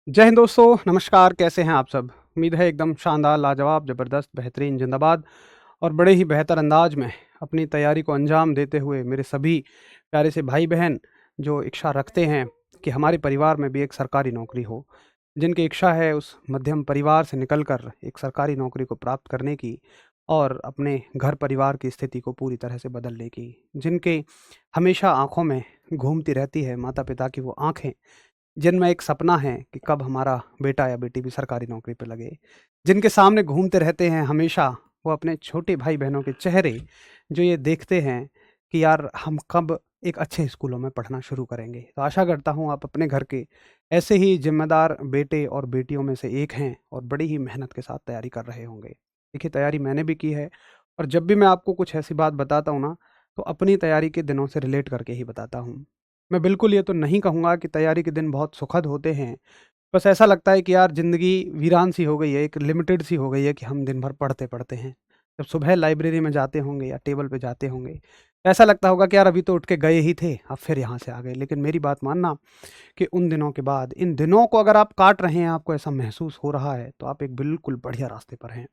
जय हिंद दोस्तों, नमस्कार। कैसे हैं आप सब? उम्मीद है एकदम शानदार, लाजवाब, ज़बरदस्त, बेहतरीन, जिंदाबाद और बड़े ही बेहतर अंदाज में अपनी तैयारी को अंजाम देते हुए मेरे सभी प्यारे से भाई बहन जो इच्छा रखते हैं कि हमारे परिवार में भी एक सरकारी नौकरी हो, जिनकी इच्छा है उस मध्यम परिवार से निकलकर एक सरकारी नौकरी को प्राप्त करने की और अपने घर परिवार की स्थिति को पूरी तरह से बदलने की, जिनके हमेशा आँखों में घूमती रहती है माता-पिता की वो आँखें, जिनमें एक सपना है कि कब हमारा बेटा या बेटी भी सरकारी नौकरी पे लगे, जिनके सामने घूमते रहते हैं हमेशा वो अपने छोटे भाई-बहनों के चेहरे, जो ये देखते हैं कि यार हम कब एक अच्छे स्कूलों में पढ़ना शुरू करेंगे। तो आशा करता हूँ आप अपने घर के ऐसे ही ज़िम्मेदार बेटे और बेटियों में से एक हैं और बड़ी ही मेहनत के साथ तैयारी कर रहे होंगे। देखिए, तैयारी मैंने भी की है और जब भी मैं आपको कुछ ऐसी बात बताता हूँ ना, तो अपनी तैयारी के दिनों से रिलेट करके ही बताता हूँ। मैं बिल्कुल ये तो नहीं कहूँगा कि तैयारी के दिन बहुत सुखद होते हैं। बस ऐसा लगता है कि यार ज़िंदगी वीरान सी हो गई है, एक लिमिटेड सी हो गई है कि हम दिन भर पढ़ते-पढ़ते हैं। जब सुबह लाइब्रेरी में जाते होंगे या टेबल पे जाते होंगे, ऐसा लगता होगा कि यार अभी तो उठ के गए ही थे, अब फिर यहाँ से आ गए। लेकिन मेरी बात मानना कि उन दिनों के बाद, इन दिनों को अगर आप काट रहे हैं, आपको ऐसा महसूस हो रहा है, तो आप एक बिल्कुल बढ़िया रास्ते पर हैं।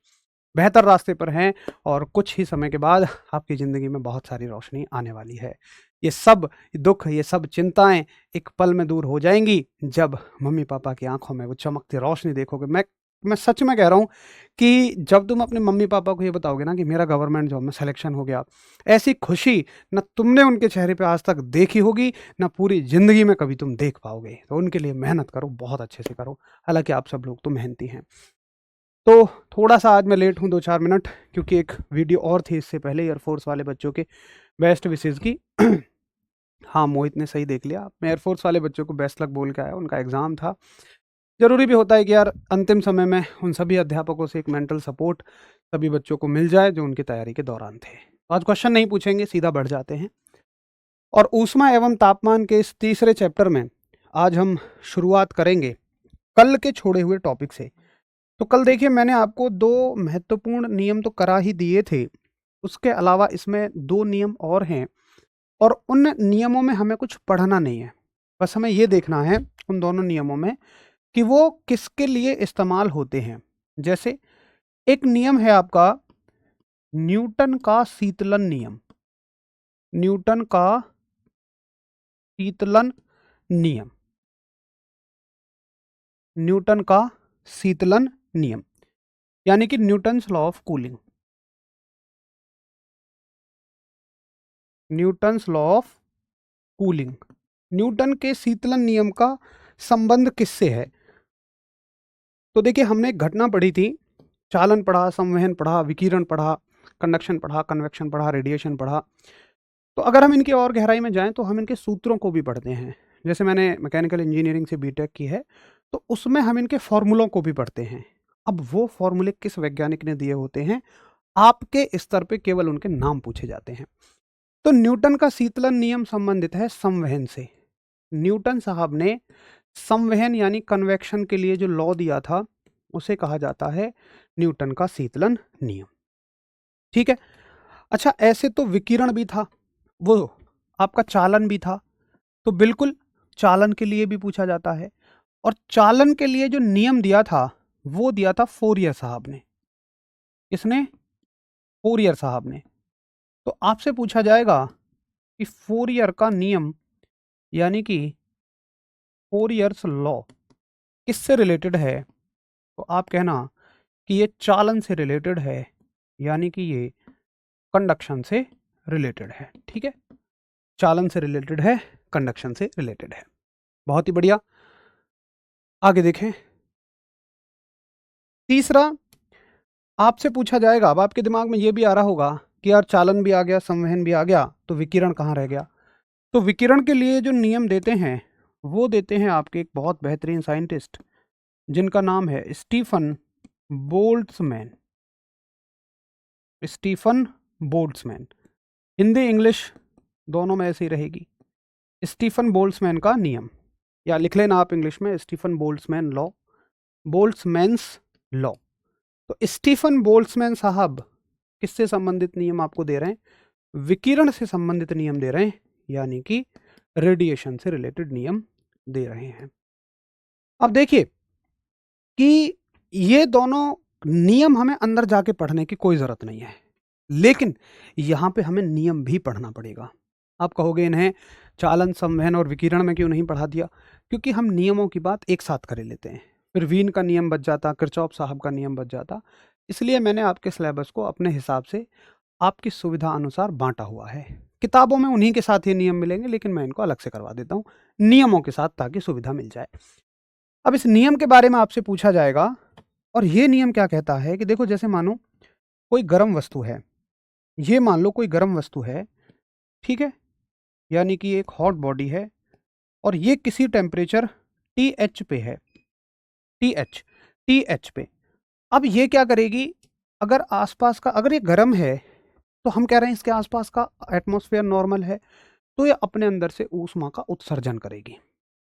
बेहतर रास्ते पर हैं और कुछ ही समय के बाद आपकी ज़िंदगी में बहुत सारी रोशनी आने वाली है। ये सब दुःख, ये सब चिंताएँ एक पल में दूर हो जाएँगी, जब मम्मी-पापा की आँखों में वो चमकती रोशनी देखोगे। मैं सच में कह रहा हूँ कि जब तुम अपने मम्मी-पापा को ये बताओगे ना कि मेरा गवर्नमेंट जॉब में सिलेक्शन हो गया, ऐसी खुशी ना तुमने उनके चेहरे पे आज तक देखी होगी, ना पूरी ज़िंदगी में कभी तुम देख पाओगे। तो उनके लिए मेहनत करो, बहुत अच्छे से करो। हालाँकि आप सब लोग तो मेहनती हैं। तो थोड़ा-सा आज मैं लेट हूँ 2-4 मिनट, क्योंकि एक वीडियो और थी इससे पहले एयरफ़ोर्स वाले बच्चों के बेस्ट विशेज़ की। हाँ, मोहित ने सही देख लिया। मैं एयरफ़ोर्स वाले बच्चों को बेस्ट लक बोल के आया, उनका एग्ज़ाम था। ज़रूरी भी होता है कि यार अंतिम समय में उन सभी अध्यापकों से एक मेंटल सपोर्ट सभी बच्चों को मिल जाए जो उनकी तैयारी के दौरान थे। आज क्वेश्चन नहीं पूछेंगे, सीधा बढ़ जाते हैं। और ऊष्मा एवं तापमान के इस तीसरे चैप्टर में आज हम शुरुआत करेंगे कल के छोड़े हुए टॉपिक से। तो कल देखिए, मैंने आपको 2 महत्वपूर्ण नियम तो करा ही दिए थे। उसके अलावा इसमें 2 नियम और हैं और उन नियमों में हमें कुछ पढ़ना नहीं है। बस हमें ये देखना है उन दोनों नियमों में कि वो किसके लिए इस्तेमाल होते हैं। जैसे एक नियम है आपका न्यूटन का शीतलन नियम। न्यूटन का शीतलन नियम। न्यूटन का शीतलन नियम यानी कि Newton's law of cooling. Newton's law of cooling. Newton के शीतलन नियम का संबंध किससे है? तो देखिए, हमने एक घटना पढ़ी थी, चालन पढ़ा, संवहन पढ़ा, विकिरण पढ़ा, कंडक्शन पढ़ा, कन्वेक्शन पढ़ा, रेडिएशन पढ़ा। तो अगर हम इनकी और गहराई में जाएं तो हम इनके सूत्रों को भी पढ़ते हैं। जैसे मैंने मैकेनिकल इंजीनियरिंग से बीटेक की है, तो उसमें हम इनके फॉर्मूलों को भी पढ़ते हैं। अब वो फॉर्मूले किस वैज्ञानिक ने दिए होते हैं, आपके स्तर पे केवल उनके नाम पूछे जाते हैं। तो न्यूटन का शीतलन नियम संबंधित है संवहन से। न्यूटन साहब ने संवहन यानी कन्वेक्शन के लिए जो लॉ दिया था, उसे कहा जाता है न्यूटन का शीतलन नियम। ठीक है। अच्छा, ऐसे तो विकिरण भी था, वो आपका चालन भी था, तो बिल्कुल चालन के लिए भी पूछा जाता है। और चालन के लिए जो नियम दिया था, वो दिया था फोरियर साहब ने। किसने? फोरियर साहब ने। तो आपसे पूछा जाएगा कि फोरियर का नियम यानी कि फोरियर्स लॉ किससे रिलेटेड है? तो आप कहना कि ये चालन से रिलेटेड है, यानी कि ये कंडक्शन से रिलेटेड है। ठीक है, चालन से रिलेटेड है, कंडक्शन से रिलेटेड है। बहुत ही बढ़िया। आगे देखें। तीसरा आपसे पूछा जाएगा, अब आपके दिमाग में ये भी आ रहा होगा कि यार चालन भी आ गया, संवहन भी आ गया, तो विकिरण कहाँ रह गया? तो विकिरण के लिए जो नियम देते हैं, वो देते हैं आपके एक बहुत बेहतरीन साइंटिस्ट, जिनका नाम है Stefan Boltzmann. Stefan Boltzmann. Hindi English दोनों में ऐसी रहेगी। स्टीफन बोल्ट्जमैन का नियम, या लिख लेना आप इंग्लिश में स्टीफन बोल्ट्जमैन लॉ, बोल्ट्जमैन्स लॉ। तो स्टीफन बोल्ट्जमैन साहब किससे संबंधित नियम आपको दे रहे हैं? विकिरण से संबंधित नियम दे रहे हैं, यानी कि रेडिएशन से रिलेटेड नियम दे रहे हैं। अब देखिए, कि ये दोनों नियम हमें अंदर जाके पढ़ने की कोई ज़रूरत नहीं है, लेकिन यहाँ पे हमें नियम भी पढ़ना पड़ेगा। आप कहोगे इन्हें चालन, संवहन और विकिरण में क्यों नहीं पढ़ा दिया? क्योंकि हम नियमों की बात एक साथ कर लेते हैं, फिर वीन का नियम बच जाता, किरचॉफ साहब का नियम बच जाता। इसलिए मैंने आपके सिलेबस को अपने हिसाब से आपकी सुविधा अनुसार बांटा हुआ है। किताबों में उन्हीं के साथ ये नियम मिलेंगे, लेकिन मैं इनको अलग से करवा देता हूँ नियमों के साथ, ताकि सुविधा मिल जाए। अब इस नियम के बारे में आपसे पूछा जाएगा, और ये नियम क्या कहता है कि देखो, जैसे मानो कोई गर्म वस्तु है, ये मान लो कोई गर्म वस्तु है, ठीक है, यानी कि एक हॉट बॉडी है, और ये किसी टेम्परेचर TH पे है, TH पे। अब ये क्या करेगी, अगर आसपास का, अगर ये गर्म है तो हम कह रहे हैं इसके आसपास का एटमॉस्फेयर नॉर्मल है, तो ये अपने अंदर से ऊष्मा का उत्सर्जन करेगी,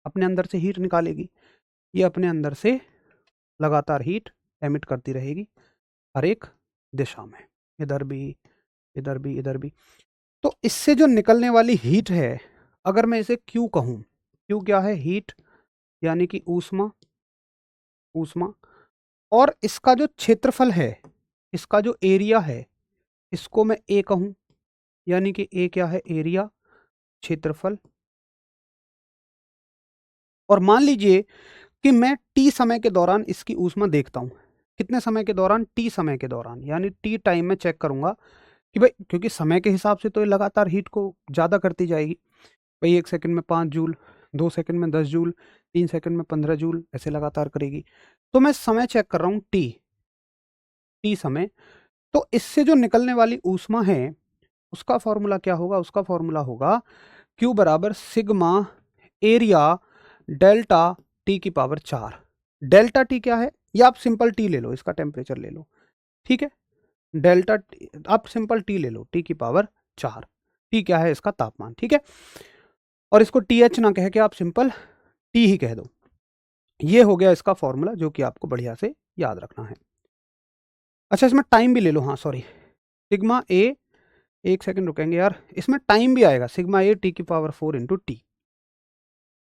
अपने अंदर से हीट निकालेगी। ये अपने अंदर से लगातार हीट एमिट करती रहेगी हर एक दिशा में, इधर भी, इधर भी, इधर भी। तो इससे जो निकलने वाली हीट है, अगर मैं इसे Q कहूँ, Q क्या है? हीट, यानी कि ऊष्मा, ऊष्मा। और इसका जो क्षेत्रफल है, इसका जो एरिया है, इसको मैं A कहूँ, यानी कि A क्या है? एरिया, क्षेत्रफल। और मान लीजिए कि मैं T समय के दौरान इसकी ऊष्मा देखता हूँ। कितने समय के दौरान? T समय के दौरान, यानी T टाइम में चेक करूँगा कि भाई, क्योंकि समय के हिसाब से तो ये लगातार हीट को ज़्यादा करती जाएगी। भाई 1 सेकंड में 5 जूल, 2 सेकंड में 10 जूल, 3 सेकंड में 15 जूल, ऐसे लगातार करेगी। तो मैं समय चेक कर रहा हूँ T समय। तो इससे जो निकलने वाली ऊष्मा है, उसका फॉर्मूला क्या होगा? उसका फॉर्मूला होगा Q बराबर सिग्मा एरिया डेल्टा T की पावर 4। डेल्टा T क्या है? या आप सिंपल T ले लो, इसका टेम्परेचर ले लो, ठीक है। डेल्टा आप सिंपल T ले लो, T की पावर 4। T क्या है? इसका तापमान, ठीक है। और इसको TH ना कह के आप सिंपल T ही कह दो। ये हो गया इसका फॉर्मूला, जो कि आपको बढ़िया से याद रखना है। अच्छा, इसमें टाइम भी ले लो, हाँ सॉरी, सिग्मा ए, एक सेकंड रुकेंगे यार, इसमें टाइम भी आएगा, सिग्मा ए T की पावर 4 इंटू टी।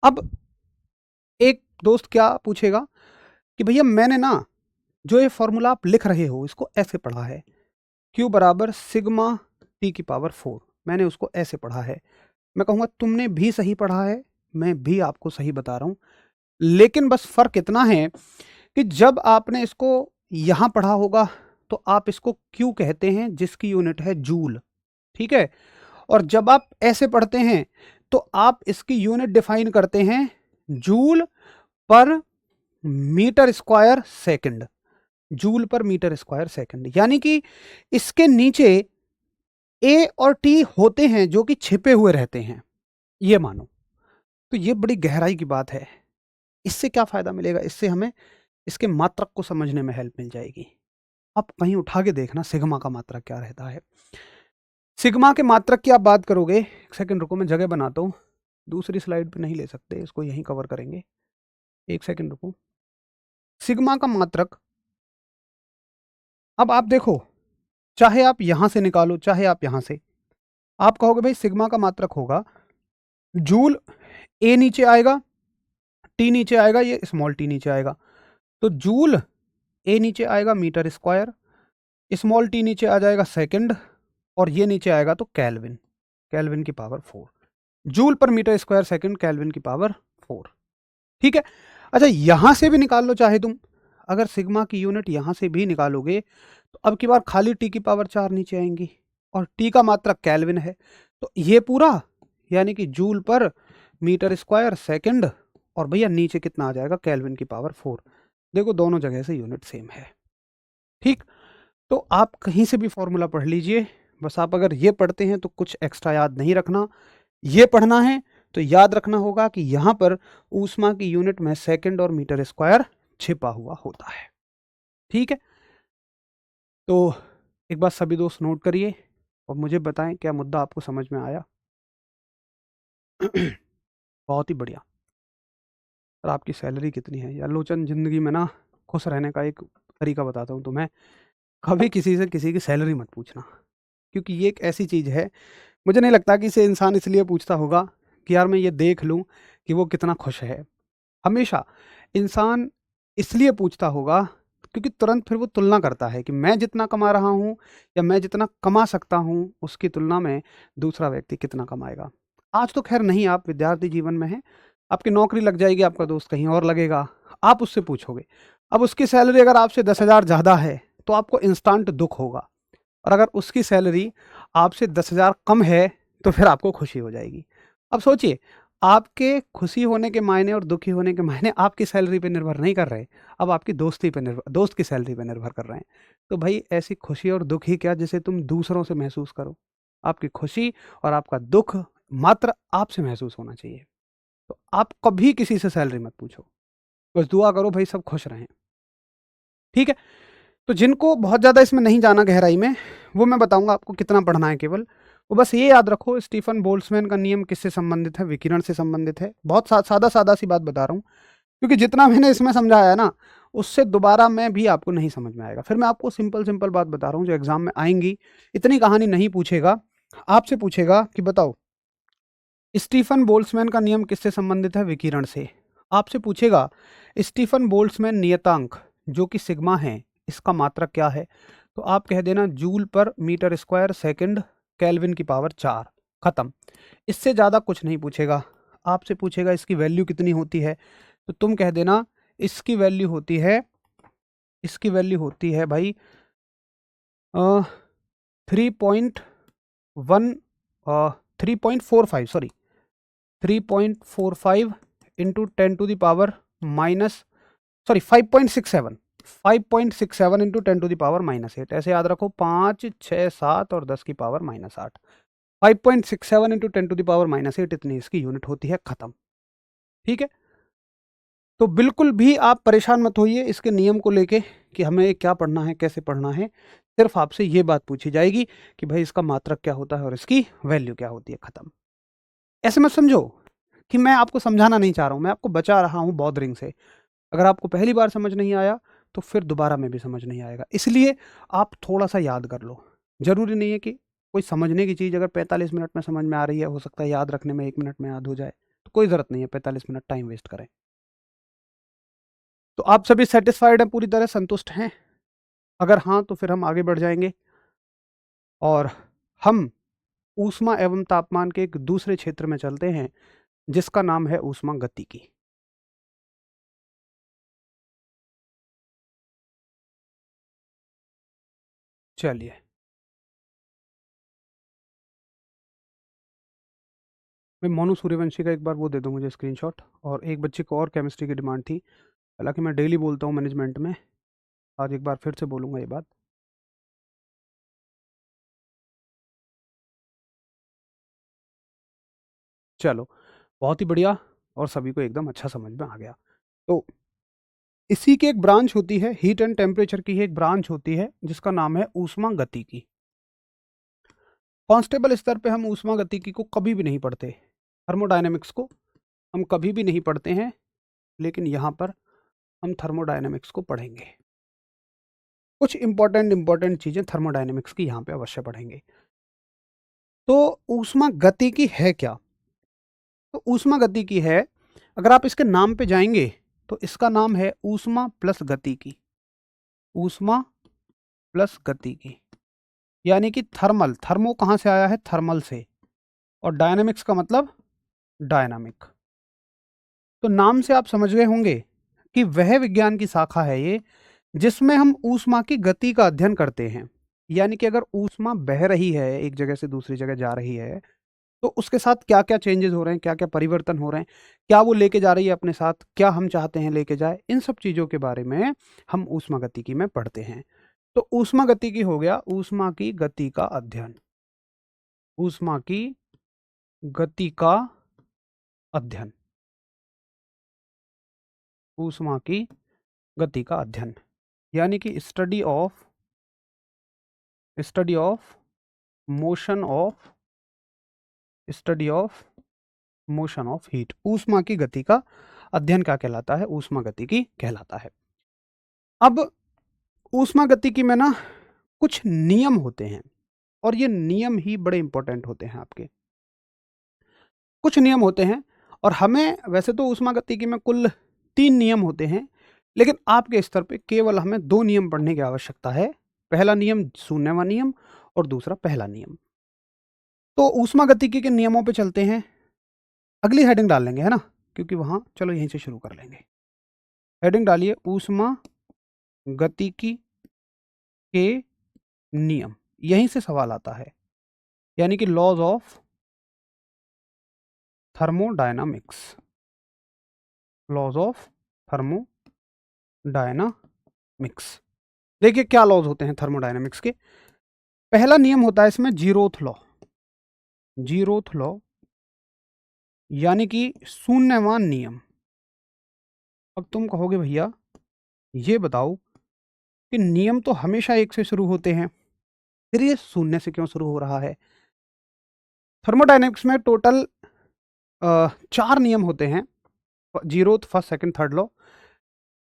अब एक दोस्त क्या पूछेगा कि भैया मैंने ना, जो ये फॉर्मूला आप लिख रहे हो, इसको ऐसे पढ़ा है, Q बराबर सिग्मा T की पावर 4, मैंने उसको ऐसे पढ़ा है। मैं कहूँगा तुमने भी सही पढ़ा है, मैं भी आपको सही बता रहा हूँ, लेकिन बस फ़र्क इतना है कि जब आपने इसको यहाँ पढ़ा होगा तो आप इसको Q कहते हैं, जिसकी यूनिट है जूल, ठीक है। और जब आप ऐसे पढ़ते हैं तो आप इसकी यूनिट डिफाइन करते हैं joule per metre square second, joule per metre square second. यानी कि इसके नीचे ए और टी होते हैं जो कि छिपे हुए रहते हैं, ये मानो। तो ये बड़ी गहराई की बात है। इससे क्या फायदा मिलेगा? इससे हमें इसके मात्रक को समझने में हेल्प मिल जाएगी। अब कहीं उठा के देखना सिग्मा का मात्रक क्या रहता है। सिग्मा के मात्रक की आप बात करोगे, एक सेकंड रुको, मैं जगह बनाता हूँ, दूसरी स्लाइड पे नहीं ले सकते, इसको यहीं कवर करेंगे, एक सेकंड रुको। सिग्मा का मात्रक, अब आप देखो, चाहे आप यहां से निकालो, चाहे आप यहां से, आप कहोगे भाई सिग्मा का मात्रक होगा जूल, ए नीचे आएगा, टी नीचे आएगा, ये स्मॉल टी नीचे आएगा, तो जूल, ए नीचे आएगा मीटर स्क्वायर, स्मॉल टी नीचे आ जाएगा सेकंड, और ये नीचे आएगा तो केल्विन, केल्विन की power 4, joule per metre square second, kelvin की पावर 4, ठीक है। अच्छा, यहां से भी निकाल लो चाहे तुम, अगर सिग्मा की यूनिट यहां से भी निकालोगे तो अब की बार खाली टी की पावर 4 नीचे आएंगी, और टी का मात्रक केल्विन है, तो ये पूरा, यानी कि joule per metre square second, और भैया नीचे कितना आ जाएगा? केल्विन की पावर 4। देखो दोनों जगह से यूनिट सेम है, ठीक। तो आप कहीं से भी फॉर्मूला पढ़ लीजिए, बस आप अगर ये पढ़ते हैं तो कुछ एक्स्ट्रा याद नहीं रखना, ये पढ़ना है तो याद रखना होगा कि यहाँ पर ऊष्मा की यूनिट में सेकंड और मीटर स्क्वायर छिपा हुआ होता है, ठीक है। तो एक बार सभी दोस्त नोट करिए और मुझे बताएं क्या मुद्दा आपको समझ में आया। बहुत ही बढ़िया। और आपकी सैलरी कितनी है? या लोचन, ज़िंदगी में ना खुश रहने का एक तरीका बताता हूँ तुम्हें, कभी किसी से किसी की सैलरी मत पूछना, क्योंकि ये एक ऐसी चीज़ है, मुझे नहीं लगता कि इसे इंसान इसलिए पूछता होगा कि यार मैं ये देख लूँ कि वो कितना खुश है। हमेशा इंसान इसलिए पूछता होगा क्योंकि तुरंत फिर वो तुलना करता है कि मैं जितना कमा रहा हूँ या मैं जितना कमा सकता हूँ उसकी तुलना में दूसरा व्यक्ति कितना कमाएगा। आज तो खैर नहीं, आप विद्यार्थी जीवन में हैं, आपकी नौकरी लग जाएगी, आपका दोस्त कहीं और लगेगा, आप उससे पूछोगे। अब उसकी सैलरी अगर आपसे 10,000 ज़्यादा है तो आपको इंस्टेंट दुख होगा, और अगर उसकी सैलरी आपसे 10,000 कम है तो फिर आपको खुशी हो जाएगी। अब सोचिए, आपके खुशी होने के मायने और दुखी होने के मायने आपकी सैलरी पे निर्भर नहीं कर रहे, अब आपकी दोस्ती पे निर्भर, दोस्त की सैलरी पे निर्भर कर रहे हैं। तो भाई ऐसी खुशी और दुख ही क्या जिसे तुम दूसरों से महसूस करो। आपकी खुशी और आपका दुख मात्र आपसे महसूस होना चाहिए। तो आप कभी किसी से सैलरी मत पूछो, बस दुआ करो भाई सब खुश रहें। ठीक है? तो जिनको बहुत ज़्यादा इसमें नहीं जाना गहराई में, वो मैं बताऊंगा आपको कितना पढ़ना है केवल। वो बस ये याद रखो, स्टीफन बोल्ट्जमैन का नियम किससे संबंधित है? विकिरण से संबंधित है। बहुत सादा सादा सी बात बता रहा हूँ, क्योंकि जितना मैंने इसमें समझाया है ना, उससे दोबारा में भी आपको नहीं समझ में आएगा। फिर मैं आपको सिंपल सिंपल बात बता रहा हूँ जो एग्जाम में आएंगी। इतनी कहानी नहीं पूछेगा, आपसे पूछेगा कि बताओ स्टीफन बोल्ट्जमैन का नियम किससे संबंधित है? विकिरण से। आपसे पूछेगा स्टीफन बोल्ट्जमैन नियतांक जो कि सिग्मा है, इसका मात्रक क्या है? तो आप कह देना joule per metre square second kelvin की पावर 4। खत्म। इससे ज़्यादा कुछ नहीं पूछेगा। आपसे पूछेगा इसकी वैल्यू कितनी होती है, तो तुम कह देना इसकी वैल्यू होती है, इसकी वैल्यू होती है भाई 3.1 3.45, sorry 3.45 into 10 to the power minus, sorry 5.67, 5.67 into 10 to the power -8। ऐसे याद रखो, 5, 6, 7 और 10 की power -8। 5.67 into 10 to the power -8 इतनी इसकी यूनिट होती है। खत्म। ठीक है? तो बिल्कुल भी आप परेशान मत होइए इसके नियम को लेके कि हमें क्या पढ़ना है, कैसे पढ़ना है। सिर्फ आपसे ये बात पूछी जाएगी कि भाई इसका मात्रक क्या होता है और इसकी वैल्यू क्या होती है। खत्म। ऐसे मत समझो कि मैं आपको समझाना नहीं चाह रहा हूँ, मैं आपको बचा रहा हूँ बॉदरिंग से। अगर आपको पहली बार समझ नहीं आया तो फिर दोबारा में भी समझ नहीं आएगा, इसलिए आप थोड़ा सा याद कर लो। जरूरी नहीं है कि कोई समझने की चीज़ अगर 45 मिनट में समझ में आ रही है, हो सकता है याद रखने में 1 मिनट में याद हो जाए, तो कोई ज़रूरत नहीं है 45 मिनट टाइम वेस्ट करें। तो आप सभी सेटिस्फाइड हैं, पूरी तरह संतुष्ट हैं? अगर हाँ तो फिर हम आगे बढ़ जाएंगे और हम ऊष्मा एवं तापमान के एक दूसरे क्षेत्र में चलते हैं जिसका नाम है ऊष्मा गतिकी। चलिए, मैं मोनू सूर्यवंशी का एक बार वो दे दूँ मुझे स्क्रीनशॉट। और एक बच्चे को और केमिस्ट्री की डिमांड थी, हालांकि मैं डेली बोलता हूँ मैनेजमेंट में, आज एक बार फिर से बोलूँगा ये बात। चलो, बहुत ही बढ़िया, और सभी को एकदम अच्छा समझ में आ गया। तो इसी की एक ब्रांच होती है, हीट एंड टेम्परेचर की ही एक ब्रांच होती है जिसका नाम है ऊष्मा गतिकी। कांस्टेबल स्तर पे हम ऊष्मा गतिकी को कभी भी नहीं पढ़ते, थर्मोडायनेमिक्स को हम कभी भी नहीं पढ़ते हैं, लेकिन यहाँ पर हम थर्मोडायनेमिक्स को पढ़ेंगे। कुछ इंपॉर्टेंट चीज़ें थर्मोडायनेमिक्स की यहाँ पे अवश्य पढ़ेंगे। तो ऊष्मा गतिकी है क्या? तो ऊष्मा गतिकी है, अगर आप इसके नाम पे जाएंगे तो इसका नाम है ऊष्मा प्लस गतिकी। ऊष्मा प्लस गतिकी यानी कि थर्मल, थर्मो कहाँ से आया है? थर्मल से, और डायनामिक्स का मतलब डायनामिक। तो नाम से आप समझ गए होंगे कि वह विज्ञान की शाखा है ये जिसमें हम ऊष्मा की गति का अध्ययन करते हैं। यानी कि अगर ऊष्मा बह रही है, एक जगह से दूसरी जगह जा रही है, तो उसके साथ क्या क्या चेंजेस हो रहे हैं, क्या क्या परिवर्तन हो रहे हैं, क्या वो लेके जा रही है अपने साथ, क्या हम चाहते हैं लेके जाए, इन सब चीज़ों के बारे में हम ऊष्मा गतिकी में पढ़ते हैं। तो ऊष्मा गतिकी हो गया ऊष्मा की गति का अध्ययन, ऊष्मा की गति का अध्ययन, ऊष्मा की गति का अध्ययन यानी कि study of motion of study of motion of heat. ऊष्मा की गति का अध्ययन क्या कहलाता है? ऊष्मा गतिकी कहलाता है। अब ऊष्मा गतिकी में ना कुछ नियम होते हैं, और ये नियम ही बड़े इंपॉर्टेंट होते हैं आपके। कुछ नियम होते हैं, और हमें वैसे तो ऊष्मा गतिकी में कुल 3 नियम होते हैं, लेकिन आपके स्तर पे केवल हमें 2 नियम पढ़ने की आवश्यकता है। पहला नियम शून्यवां नियम और दूसरा पहला नियम। तो ऊष्मागतिकी के नियमों पे चलते हैं। अगली हेडिंग डाल लेंगे, है ना? क्योंकि वहाँ चलो यहीं से शुरू कर लेंगे। हेडिंग डालिए ऊष्मागतिकी के नियम। यहीं से सवाल आता है, यानी कि laws of thermodynamics. Laws of thermodynamics. देखिए क्या लॉज होते हैं थर्मोडायनामिक्स के। पहला नियम होता है इसमें जीरोथ लॉ। जीरोथ लॉ यानी कि शून्यवान नियम। अब तुम कहोगे भैया ये बताओ कि नियम तो हमेशा एक से शुरू होते हैं, फिर ये शून्य से क्यों शुरू हो रहा है? थर्मोडायनेमिक्स में टोटल 4 नियम होते हैं। Zeroth, first, second, third law.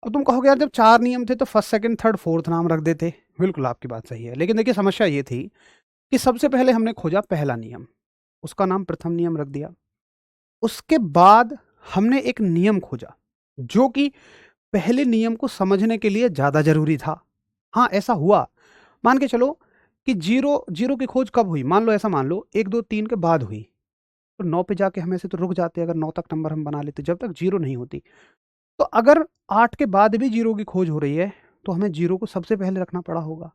अब तुम कहोगे यार जब 4 नियम थे तो फर्स्ट, सेकंड, थर्ड, फोर्थ नाम रख देते। बिल्कुल आपकी बात सही है, लेकिन देखिए समस्या ये थी कि सबसे पहले हमने खोजा पहला नियम, उसका नाम प्रथम नियम रख दिया। उसके बाद हमने एक नियम खोजा जो कि पहले नियम को समझने के लिए ज़्यादा ज़रूरी था। हाँ, ऐसा हुआ। मान के चलो कि जीरो जीरो की खोज कब हुई? मान लो ऐसा मान लो 1, 2, 3 के बाद हुई, तो 9 पे जाके हम ऐसे तो रुक जाते अगर 9 तक नंबर हम बना लेते, जब तक जीरो नहीं होती। तो अगर 8 के बाद भी जीरो की खोज हो रही है, तो हमें जीरो को सबसे पहले रखना पड़ा होगा।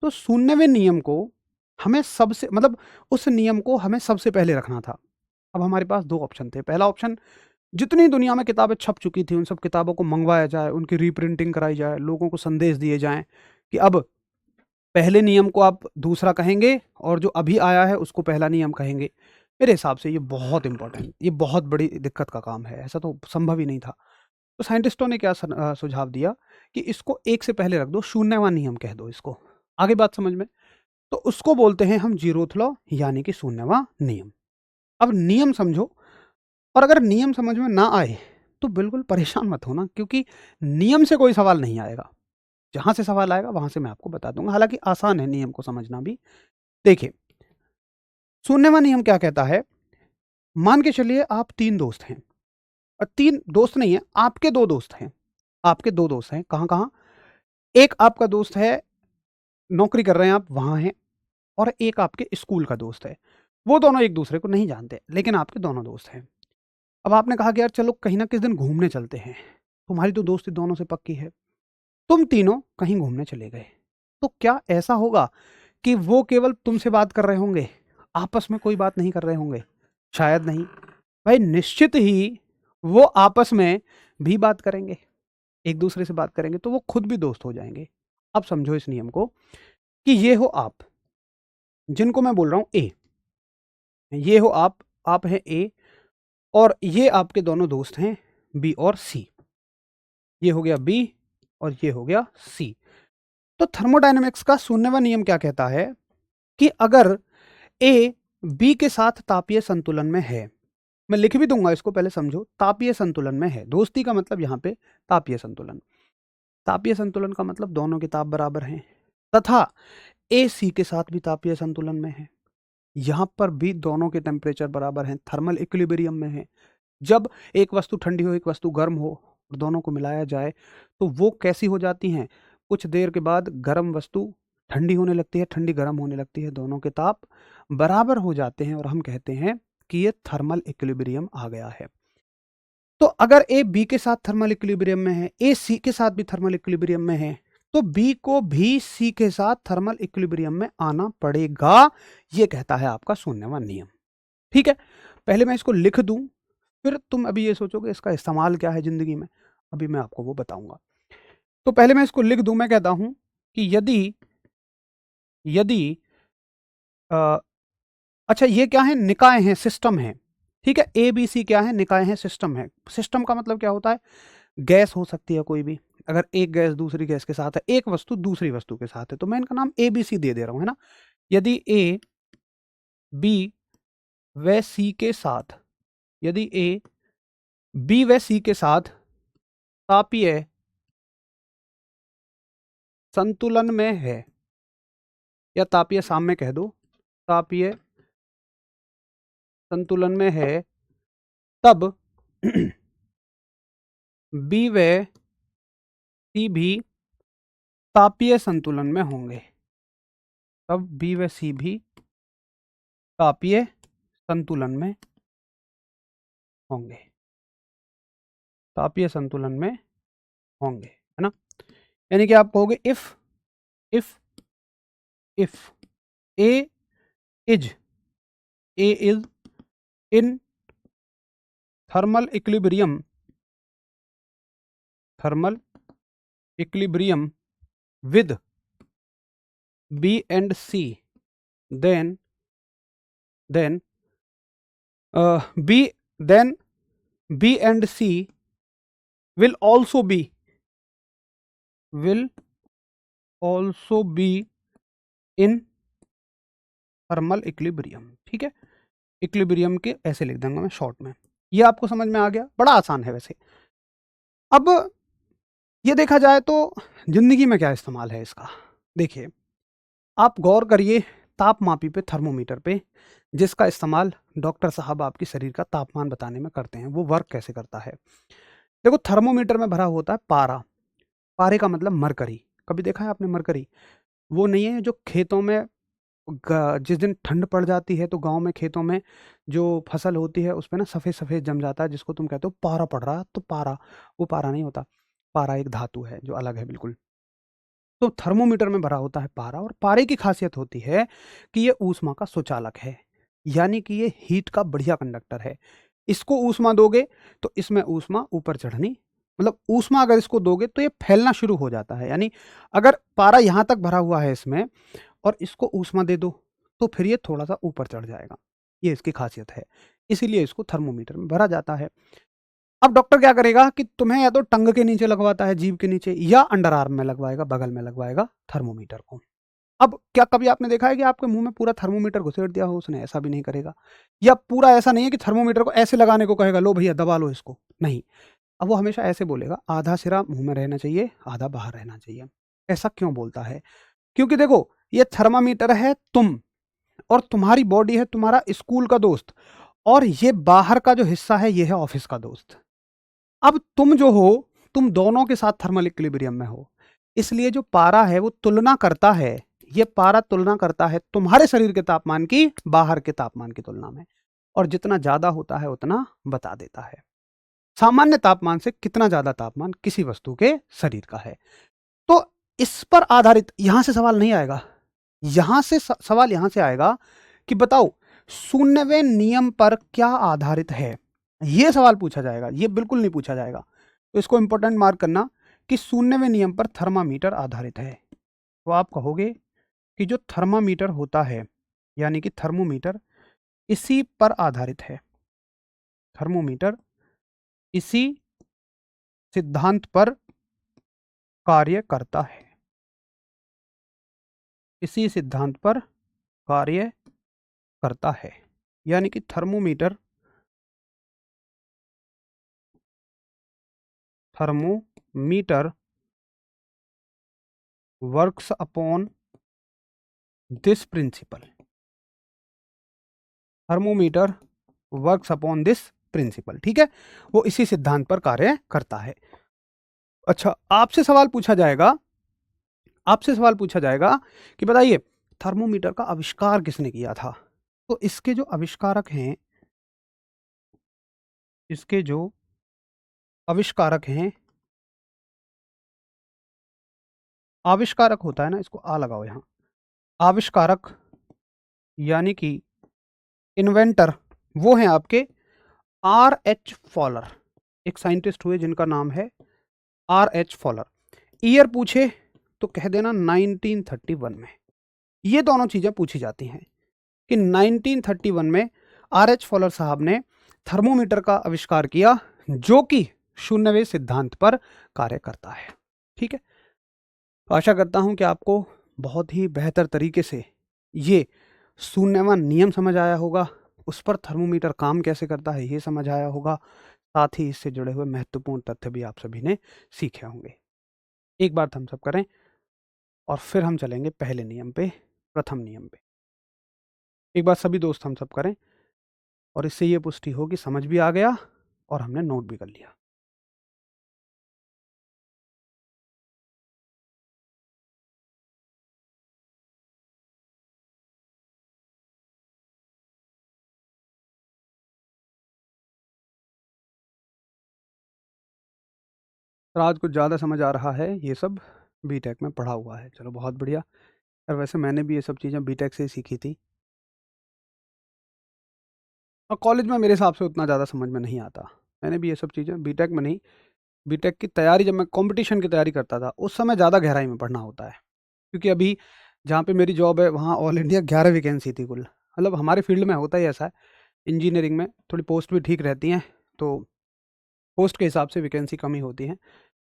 तो शून्यवें नियम को हमें सबसे मतलब उस नियम को हमें सबसे पहले रखना था। अब हमारे पास 2 ऑप्शन थे। पहला ऑप्शन, जितनी दुनिया में किताबें छप चुकी थी, उन सब किताबों को मँगवाया जाए, उनकी रीप्रिंटिंग कराई जाए, लोगों को संदेश दिए जाएँ कि अब पहले नियम को आप दूसरा कहेंगे और जो अभी आया है उसको पहला नियम कहेंगे। मेरे हिसाब से ये बहुत इम्पोर्टेंट, ये बहुत बड़ी दिक्कत का काम है, ऐसा तो संभव ही नहीं था। तो साइंटिस्टों ने क्या सुझाव दिया कि इसको 1 से पहले रख दो, शून्यवां नियम कह दो इसको। आगे बात समझ में? तो उसको बोलते हैं हम ज़ीरोथ लॉ, यानी कि शून्यवां नियम। अब नियम समझो, और अगर नियम समझ में ना आए तो बिल्कुल परेशान मत होना, क्योंकि नियम से कोई सवाल नहीं आएगा। जहाँ से सवाल आएगा वहाँ से मैं आपको बता दूंगा, हालाँकि आसान है नियम को समझना भी। देखिए, शून्यवां नियम क्या कहता है? मान के चलिए आप 3 दोस्त हैं, और 3 दोस्त नहीं है, आपके 2 दोस्त हैं। आपके 2 दोस्त हैं, कहाँ-कहाँ? एक आपका दोस्त है, नौकरी कर रहे हैं आप, वहाँ हैं, और एक आपके स्कूल का दोस्त है। वो दोनों एक-दूसरे को नहीं जानते, लेकिन आपके दोनों दोस्त हैं। अब आपने कहा कि यार चलो कहीं न किसी दिन घूमने चलते हैं। तुम्हारी तो दोस्ती दोनों से पक्की है। तुम तीनों कहीं घूमने चले गए। तो क्या ऐसा होगा कि वो केवल तुमसे बात कर रहे होंगे, आपस में कोई बात नहीं कर रहे होंगे? शायद नहीं। भाई निश्चित ही वो आपस में भी बात करेंगे, एक-दूसरे से बात करेंगे, तो वो खुद भी दोस्त हो जाएँगे। अब समझो इस नियम को कि ये हो आप, जिनको मैं बोल रहा हूँ ए। ये हो आप हैं ए, और ये आपके दोनों दोस्त हैं बी और सी। ये हो गया बी और ये हो गया सी। तो थर्मोडायनामिक्स का शून्यवां नियम क्या कहता है कि अगर ए बी के साथ तापीय संतुलन में है, मैं लिख भी दूंगा इसको, पहले समझो। तापीय संतुलन में है, दोस्ती का मतलब यहाँ पे तापीय संतुलन। तापीय संतुलन का मतलब दोनों के ताप बराबर हैं, तथा ए सी के साथ भी तापीय संतुलन में है। यहाँ पर भी दोनों के टेम्परेचर बराबर हैं, थर्मल इक्विलिब्रियम में है। जब एक वस्तु ठंडी हो, एक वस्तु गर्म हो, और दोनों को मिलाया जाए तो वो कैसी हो जाती हैं? कुछ देर के बाद गर्म वस्तु ठंडी होने लगती है, ठंडी गर्म होने लगती है, दोनों के ताप बराबर हो जाते हैं, और हम कहते हैं कि ये थर्मल इक्विलिब्रियम आ गया है। तो अगर ए बी के साथ थर्मल इक्विलिब्रियम में है, ए सी के साथ भी थर्मल इक्विलिब्रियम में है, तो बी को भी सी के साथ थर्मल इक्विलिब्रियम में आना पड़ेगा। ये कहता है आपका शून्यवां नियम। ठीक है, पहले मैं इसको लिख दूं, फिर तुम अभी ये सोचोगे इसका इस्तेमाल क्या है ज़िंदगी में, अभी मैं आपको वो बताऊँगा। तो पहले मैं इसको लिख दूँ, मैं कहता हूँ कि यदि यदि अ, अच्छा ये क्या है? निकाय हैं, सिस्टम है। ठीक है, ए, बी, सी क्या है? निकाय हैं, सिस्टम है। सिस्टम का मतलब क्या होता है? गैस हो सकती है कोई भी। अगर एक गैस दूसरी गैस के साथ है, एक वस्तु दूसरी वस्तु के साथ है, तो मैं इनका नाम ए, बी, सी दे दे रहा हूँ, है ना? यदि ए, बी व सी के साथ, यदि ए, बी व सी के साथ तापीय संतुलन में है, या तापीय साम्य कह दो, तापीय संतुलन में है, तब बी व सी भी तापीय संतुलन में होंगे, तब बी व सी भी तापीय संतुलन में होंगे, तापीय संतुलन में होंगे, है ना। यानी कि आप कहोगे if if A is in thermal equilibrium with B and C, then B then B and C will also be in thermal equilibrium. ठीक है, इक्विलिब्रियम के ऐसे लिख दूंगा मैं शॉर्ट में। ये आपको समझ में आ गया, बड़ा आसान है वैसे। अब ये देखा जाए तो जिंदगी में क्या इस्तेमाल है इसका, देखिए आप गौर करिए तापमापी पे, थर्मोमीटर पे, जिसका इस्तेमाल डॉक्टर साहब आपके शरीर का तापमान बताने में करते हैं। वो वर्क कैसे करता है, देखो थर्मोमीटर में भरा होता है पारा। पारे का मतलब मरकरी। कभी देखा है आपने मरकरी? वो नहीं है जो खेतों में जिस दिन ठंड पड़ जाती है तो गांव में खेतों में जो फसल होती है उस पर ना सफ़ेद सफ़ेद जम जाता है, जिसको तुम कहते हो पारा पड़ रहा। तो पारा, वो पारा नहीं होता, पारा एक धातु है जो अलग है बिल्कुल। तो थर्मोमीटर में भरा होता है पारा, और पारे की खासियत होती है कि ये ऊष्मा का सुचालक है, यानी कि ये हीट का बढ़िया कंडक्टर है। इसको ऊष्मा दोगे तो इसमें ऊष्मा ऊपर चढ़नी, मतलब ऊष्मा अगर इसको दोगे तो ये फैलना शुरू हो जाता है। यानी अगर पारा यहाँ तक भरा हुआ है इसमें और इसको ऊष्मा दे दो तो फिर ये थोड़ा सा ऊपर चढ़ जाएगा। ये इसकी खासियत है, इसीलिए इसको थर्मोमीटर में भरा जाता है। अब डॉक्टर क्या करेगा कि तुम्हें या तो टंग के नीचे लगवाता है, जीभ के नीचे, या अंडर आर्म में लगवाएगा, बगल में लगवाएगा थर्मोमीटर को। अब क्या कभी आपने देखा है कि आपके मुंह में पूरा थर्मोमीटर घुसेड़ दिया हो उसने? ऐसा भी नहीं करेगा। या पूरा ऐसा नहीं है कि थर्मोमीटर को ऐसे लगाने को कहेगा, लो भैया दबा लो इसको, नहीं। अब वो हमेशा ऐसे बोलेगा, आधा सिरा मुंह में रहना चाहिए, आधा बाहर रहना चाहिए। ऐसा क्यों बोलता है? क्योंकि देखो ये थर्मामीटर है तुम, और तुम्हारी बॉडी है तुम्हारा स्कूल का दोस्त, और ये बाहर का जो हिस्सा है ये है ऑफिस का दोस्त। अब तुम जो हो, तुम दोनों के साथ थर्मल इक्विलिब्रियम में हो, इसलिए जो पारा है वो तुलना करता है, ये पारा तुलना करता है तुम्हारे शरीर के तापमान की बाहर के तापमान की तुलना में, और जितना ज्यादा होता है उतना बता देता है। सामान्य तापमान से कितना ज्यादा तापमान किसी वस्तु के शरीर का है। तो इस पर आधारित यहां से सवाल नहीं आएगा, यहां से सवाल यहां से आएगा कि बताओ शून्यवें नियम पर क्या आधारित है, ये सवाल पूछा जाएगा। ये बिल्कुल नहीं पूछा जाएगा, तो इसको इंपॉर्टेंट मार्क करना कि शून्यवें नियम पर थर्मामीटर आधारित है। तो आप कहोगे कि जो थर्मामीटर होता है, यानी कि थर्मोमीटर, इसी पर आधारित है। थर्मोमीटर इसी सिद्धांत पर कार्य करता है, इसी सिद्धांत पर कार्य करता है। यानी कि thermometer works upon this principle. Thermometer works upon this principle, ठीक है, वो इसी सिद्धांत पर कार्य करता है। अच्छा, आपसे सवाल पूछा जाएगा, आपसे सवाल पूछा जाएगा कि बताइए थर्मोमीटर का आविष्कार किसने किया था? तो इसके जो आविष्कारक हैं, इसके जो आविष्कारक हैं, आविष्कारक होता है ना, इसको आ लगाओ यहां, आविष्कारक यानी कि इन्वेंटर, वो हैं आपके R.H. फॉलर। एक साइंटिस्ट हुए जिनका नाम है R.H. फॉलर। ईयर पूछे तो कह देना 1931 में। ये दोनों चीजें पूछी जाती हैं कि 1931 में R.H. फॉलर साहब ने थर्मोमीटर का आविष्कार किया, जो कि शून्यवें सिद्धांत पर कार्य करता है। ठीक है, तो आशा करता हूं कि आपको बहुत ही बेहतर तरीके से ये शून्यवां नियम समझ आया होगा, उस पर थर्मोमीटर काम कैसे करता है ये समझ आया होगा, साथ ही इससे जुड़े हुए महत्वपूर्ण तथ्य भी आप सभी ने सीखे होंगे। एक बार थम्स अप करें और फिर हम चलेंगे पहले नियम पे, प्रथम नियम पे। एक बार सभी दोस्त थम्स अप करें, और इससे ये पुष्टि हो कि समझ भी आ गया और हमने नोट भी कर लिया। राज कुछ ज़्यादा समझ आ रहा है, ये सब बीटेक में पढ़ा हुआ है। चलो बहुत बढ़िया। और वैसे मैंने भी ये सब चीज़ें बीटेक से ही सीखी थी, और कॉलेज में मेरे हिसाब से उतना ज़्यादा समझ में नहीं आता। मैंने भी ये सब चीज़ें बीटेक में नहीं, बीटेक की तैयारी जब मैं कंपटीशन की तैयारी करता था उस समय ज़्यादा गहराई में पढ़ना होता है। क्योंकि अभी जहाँ पे मेरी जॉब है वहाँ ऑल इंडिया 11 वैकेंसी थी कुल। मतलब हमारे फील्ड में होता ही ऐसा है, इंजीनियरिंग में थोड़ी पोस्ट भी ठीक रहती हैं, तो पोस्ट के हिसाब से वैकेंसी कम ही होती है।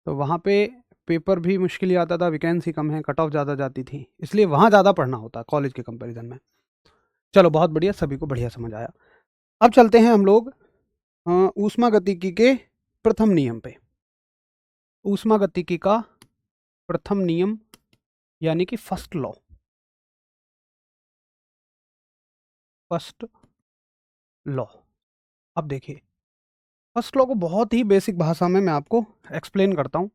तो वहाँ पे पेपर भी मुश्किल ही आता था, वैकेंसी कम है, कट ऑफ ज़्यादा जाती थी, इसलिए वहाँ ज़्यादा पढ़ना होता कॉलेज के कंपैरिजन में। चलो बहुत बढ़िया, सभी को बढ़िया समझ आया। अब चलते हैं हम लोग ऊष्मागतिकी के प्रथम नियम पे। ऊष्मागतिकी का प्रथम नियम यानी कि फर्स्ट लॉ। फर्स्ट लॉ, अब देखिए फर्स्ट लॉ को बहुत ही बेसिक भाषा में मैं आपको एक्सप्लेन करता हूँ।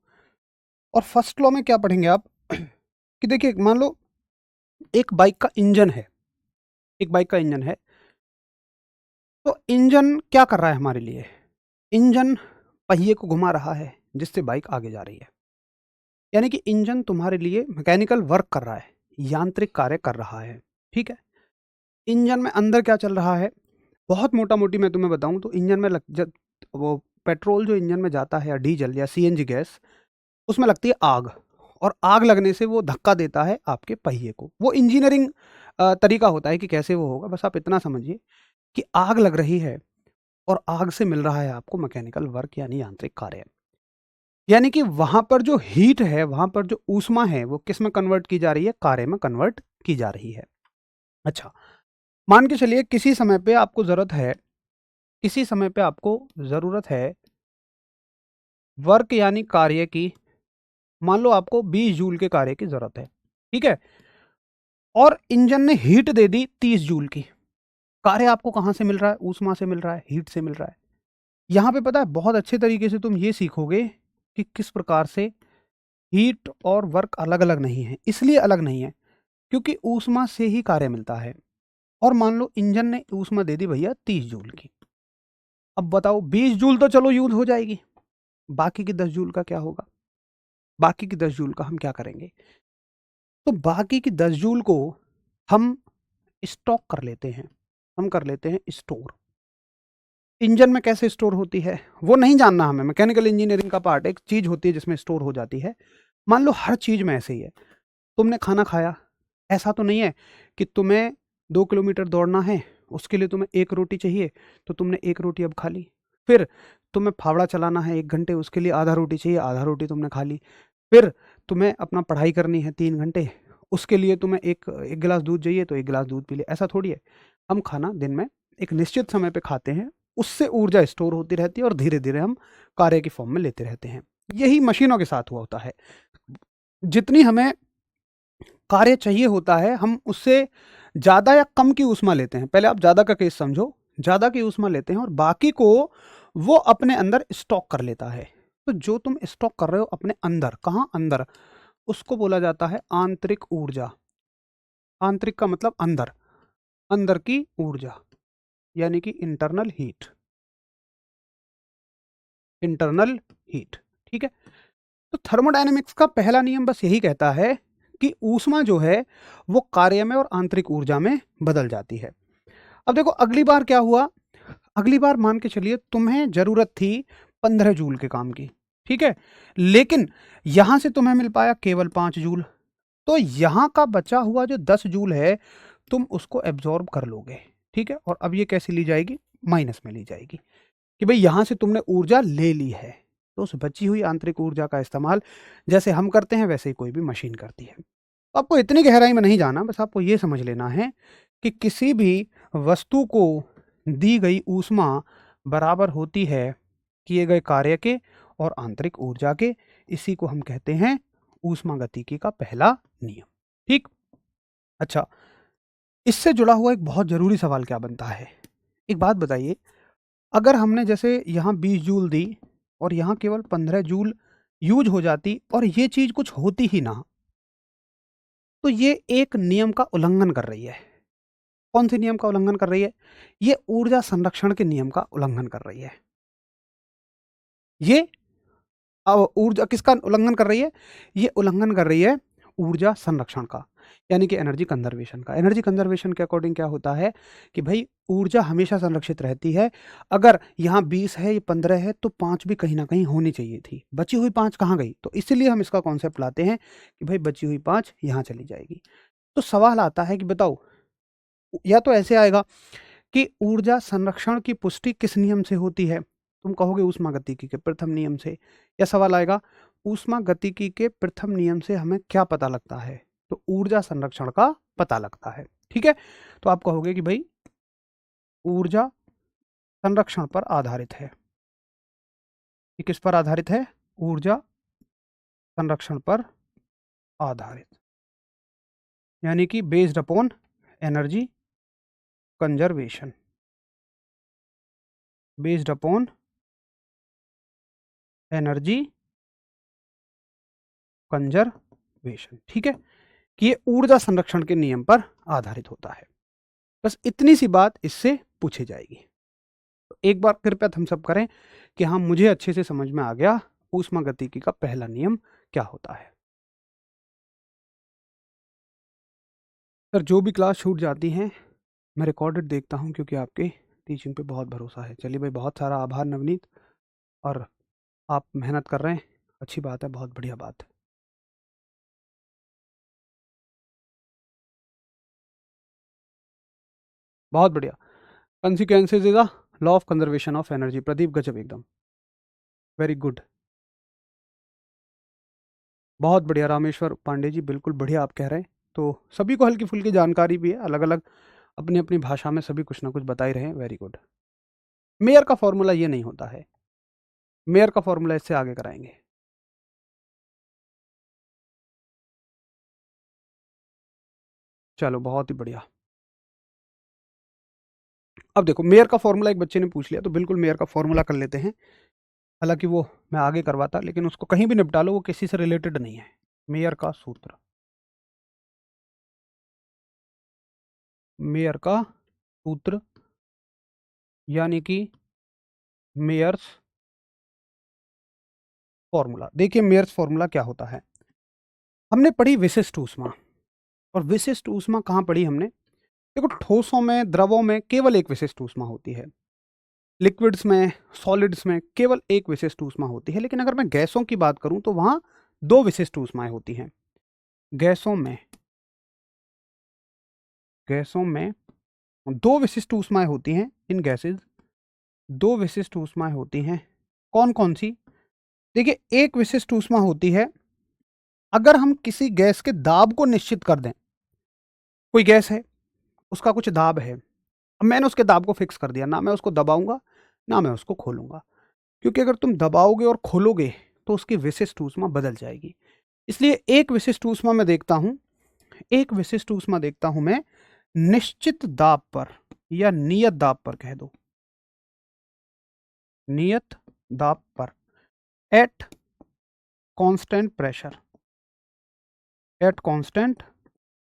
और फर्स्ट लॉ में क्या पढ़ेंगे आप कि देखिए मान लो एक बाइक का इंजन है, एक बाइक का इंजन है, तो इंजन क्या कर रहा है हमारे लिए? इंजन पहिए को घुमा रहा है जिससे बाइक आगे जा रही है। यानी कि इंजन तुम्हारे लिए मैकेनिकल वर्क कर रहा है, यांत्रिक कार्य कर रहा है। ठीक है, इंजन में अंदर क्या चल रहा है? बहुत मोटा मोटी मैं तुम्हें बताऊं तो इंजन में वो पेट्रोल जो इंजन में जाता है या डीजल या सीएनजी गैस, उसमें लगती है आग, और आग लगने से वो धक्का देता है आपके पहिए को। वो इंजीनियरिंग तरीका होता है कि कैसे वो होगा, बस आप इतना समझिए कि आग लग रही है और आग से मिल रहा है आपको मैकेनिकल वर्क यानी यांत्रिक कार्य। यानी कि वहां पर जो हीट है, वहां पर जो ऊष्मा है, वो किस में कन्वर्ट की जा रही है? कार्य में कन्वर्ट की जा रही है। अच्छा, मान के चलिए किसी समय पे आपको जरूरत है, किसी समय पे आपको जरूरत है वर्क यानी कार्य की। मान लो आपको 20 जूल के कार्य की जरूरत है, ठीक है, और इंजन ने हीट दे दी 30 जूल की। कार्य आपको कहां से मिल रहा है? ऊष्मा से मिल रहा है, हीट से मिल रहा है। यहां पे पता है बहुत अच्छे तरीके से तुम ये सीखोगे कि किस प्रकार से हीट और वर्क अलग अलग नहीं है। इसलिए अलग नहीं है क्योंकि ऊष्मा से ही कार्य मिलता है। और मान लो इंजन ने ऊष्मा दे दी भैया 30 जूल की। अब बताओ 20 जूल तो चलो यूज हो जाएगी, बाकी की 10 जूल का क्या होगा? बाकी की 10 जूल का हम क्या करेंगे? तो बाकी की 10 जूल को हम स्टॉक कर लेते हैं, हम कर लेते हैं स्टोर। इंजन में कैसे स्टोर होती है वो नहीं जानना हमें, मैकेनिकल इंजीनियरिंग का पार्ट, एक चीज होती है जिसमें स्टोर हो जाती है। मान लो हर चीज में ऐसे ही है। तुमने खाना खाया, ऐसा तो नहीं है कि तुम्हें 2 किलोमीटर दौड़ना है, उसके लिए तुम्हें एक रोटी चाहिए तो तुमने एक रोटी अब खा ली। फिर तुम्हें फावड़ा चलाना है 1 घंटे, उसके लिए आधा रोटी चाहिए, आधा रोटी तुमने खा ली। फिर तुम्हें अपना पढ़ाई करनी है 3 घंटे, उसके लिए तुम्हें एक एक गिलास दूध चाहिए तो एक गिलास दूध पी ले। ऐसा थोड़ी है। हम खाना दिन में एक निश्चित समय पे खाते हैं, उससे ऊर्जा स्टोर होती रहती है और धीरे धीरे हम कार्य की फॉर्म में लेते रहते हैं। यही मशीनों के साथ हुआ होता है। जितनी हमें कार्य चाहिए होता है हम उससे ज़्यादा या कम की ऊष्मा लेते हैं। पहले आप ज़्यादा का केस समझो, ज़्यादा की ऊष्मा लेते हैं और बाकी को वो अपने अंदर स्टॉक कर लेता है। तो जो तुम स्टॉक कर रहे हो अपने अंदर, कहाँ अंदर, उसको बोला जाता है आंतरिक ऊर्जा। आंतरिक का मतलब अंदर, अंदर की ऊर्जा यानी कि इंटरनल हीट, इंटरनल हीट। ठीक है, तो थर्मोडायनेमिक्स का पहला नियम बस यही कहता है कि ऊष्मा जो है वो कार्य में और आंतरिक ऊर्जा में बदल जाती है। अब देखो अगली बार क्या हुआ, अगली बार मान के चलिए तुम्हें जरूरत थी 15 जूल के काम की, ठीक है, लेकिन यहां से तुम्हें मिल पाया केवल 5 जूल। तो यहां का बचा हुआ जो 10 जूल है तुम उसको एब्जॉर्ब कर लोगे। ठीक है, और अब ये कैसे ली जाएगी? माइनस में ली जाएगी कि भाई यहां से तुमने ऊर्जा ले ली है, तो उस बची हुई आंतरिक ऊर्जा का इस्तेमाल जैसे हम करते हैं वैसे ही कोई भी मशीन करती है। तो आपको इतनी गहराई में नहीं जाना, बस आपको ये समझ लेना है कि किसी भी वस्तु को दी गई ऊष्मा बराबर होती है किए गए कार्य के और आंतरिक ऊर्जा के। इसी को हम कहते हैं ऊष्मागतिकी का पहला नियम। ठीक, अच्छा, इससे जुड़ा हुआ एक बहुत जरूरी सवाल क्या बनता है? एक बात बताइए, अगर हमने जैसे यहाँ 20 जूल दी और यहाँ केवल 15 जूल यूज हो जाती और ये चीज कुछ होती ही ना, तो ये एक नियम का उल्लंघन कर रही है। कौन से नियम का उल्लंघन कर रही है? ये ऊर्जा संरक्षण के नियम का उल्लंघन कर रही है। ये अब ऊर्जा किसका उल्लंघन कर रही है? ये उल्लंघन कर रही है ऊर्जा संरक्षण का, यानी कि एनर्जी कंजर्वेशन का। एनर्जी कंजर्वेशन के अकॉर्डिंग क्या होता है कि भाई ऊर्जा हमेशा संरक्षित रहती है। अगर यहाँ 20 है, ये 15 है, तो 5 भी कहीं ना कहीं होनी चाहिए थी। बची हुई 5 कहाँ गई? तो इसीलिए हम इसका कॉन्सेप्ट लाते हैं कि भाई बची हुई 5 यहाँ चली जाएगी। तो सवाल आता है कि बताओ, या तो ऐसे आएगा कि ऊर्जा संरक्षण की पुष्टि किस नियम से होती है? तुम कहोगे ऊष्मागतिकी के प्रथम नियम से। या सवाल आएगा ऊष्मागतिकी के प्रथम नियम से हमें क्या पता लगता है? तो ऊर्जा संरक्षण का पता लगता है। ठीक है, तो आप कहोगे कि भाई ऊर्जा संरक्षण पर आधारित है। ये किस पर आधारित है? ऊर्जा संरक्षण पर आधारित, यानी कि based upon energy conservation, based upon energy conservation. ठीक है, कि ये ऊर्जा संरक्षण के नियम पर आधारित होता है। बस इतनी सी बात इससे पूछी जाएगी। तो एक बार कृपया हम सब करें कि हाँ, मुझे अच्छे से समझ में आ गया ऊष्मागतिकी का पहला नियम क्या होता है। सर जो भी क्लास छूट जाती हैं मैं रिकॉर्डेड देखता हूँ, क्योंकि आपके टीचिंग पे बहुत भरोसा है। चलिए भाई, बहुत सारा आभार नवनीत, और आप मेहनत कर रहे हैं, अच्छी बात है, बहुत बढ़िया बात है। बहुत बढ़िया। Consequences is the law of conservation of energy. Pradeep गजब एकदम, वेरी गुड, बहुत बढ़िया। रामेश्वर पांडे जी बिल्कुल बढ़िया आप कह रहे हैं। तो सभी को हल्की फुल्की जानकारी भी है, अलग अलग अपनी अपनी भाषा में सभी कुछ ना कुछ बता ही रहे हैं, वेरी गुड। मेयर का फॉर्मूला ये नहीं होता है, मेयर का फॉर्मूला इससे आगे कराएंगे। चलो बहुत ही बढ़िया। अब देखो, मेयर का फॉर्मूला एक बच्चे ने पूछ लिया, तो बिल्कुल मेयर का फॉर्मूला कर लेते हैं। हालांकि वो मैं आगे करवाता, लेकिन उसको कहीं भी निपटा लो, वो किसी से रिलेटेड नहीं है। मेयर का सूत्र, मेयर का सूत्र, यानी कि मेयर्स फॉर्मूला। देखिए मेयर्स फॉर्मूला क्या होता है। हमने पढ़ी विशिष्ट ऊष्मा, और विशिष्ट ऊष्मा कहाँ पढ़ी हमने? देखो, ठोसों में, द्रवों में केवल एक विशिष्ट ऊष्मा होती है, लिक्विड्स में, सॉलिड्स में केवल एक विशिष्ट ऊष्मा होती है। लेकिन अगर मैं गैसों की बात करूं तो वहां दो विशिष्ट ऊष्माएं होती हैं। गैसों में, गैसों में दो विशिष्ट ऊष्माएं होती हैं। इन गैसेस दो विशिष्ट ऊष्माएं होती हैं। कौन कौन सी? देखिए, एक विशिष्ट ऊष्मा होती है अगर हम किसी गैस के दाब को निश्चित कर दें। कोई गैस है, उसका कुछ दाब है, अब मैंने उसके दाब को फिक्स कर दिया, ना मैं उसको दबाऊंगा ना मैं उसको खोलूंगा, क्योंकि अगर तुम दबाओगे और खोलोगे तो उसकी विशिष्ट ऊष्मा बदल जाएगी। इसलिए एक विशिष्ट ऊष्मा में देखता हूं, एक विशिष्ट ऊष्मा देखता हूं मैं निश्चित दाब पर, या नियत दाब पर कह दो, नियत दाब पर, at constant pressure, at constant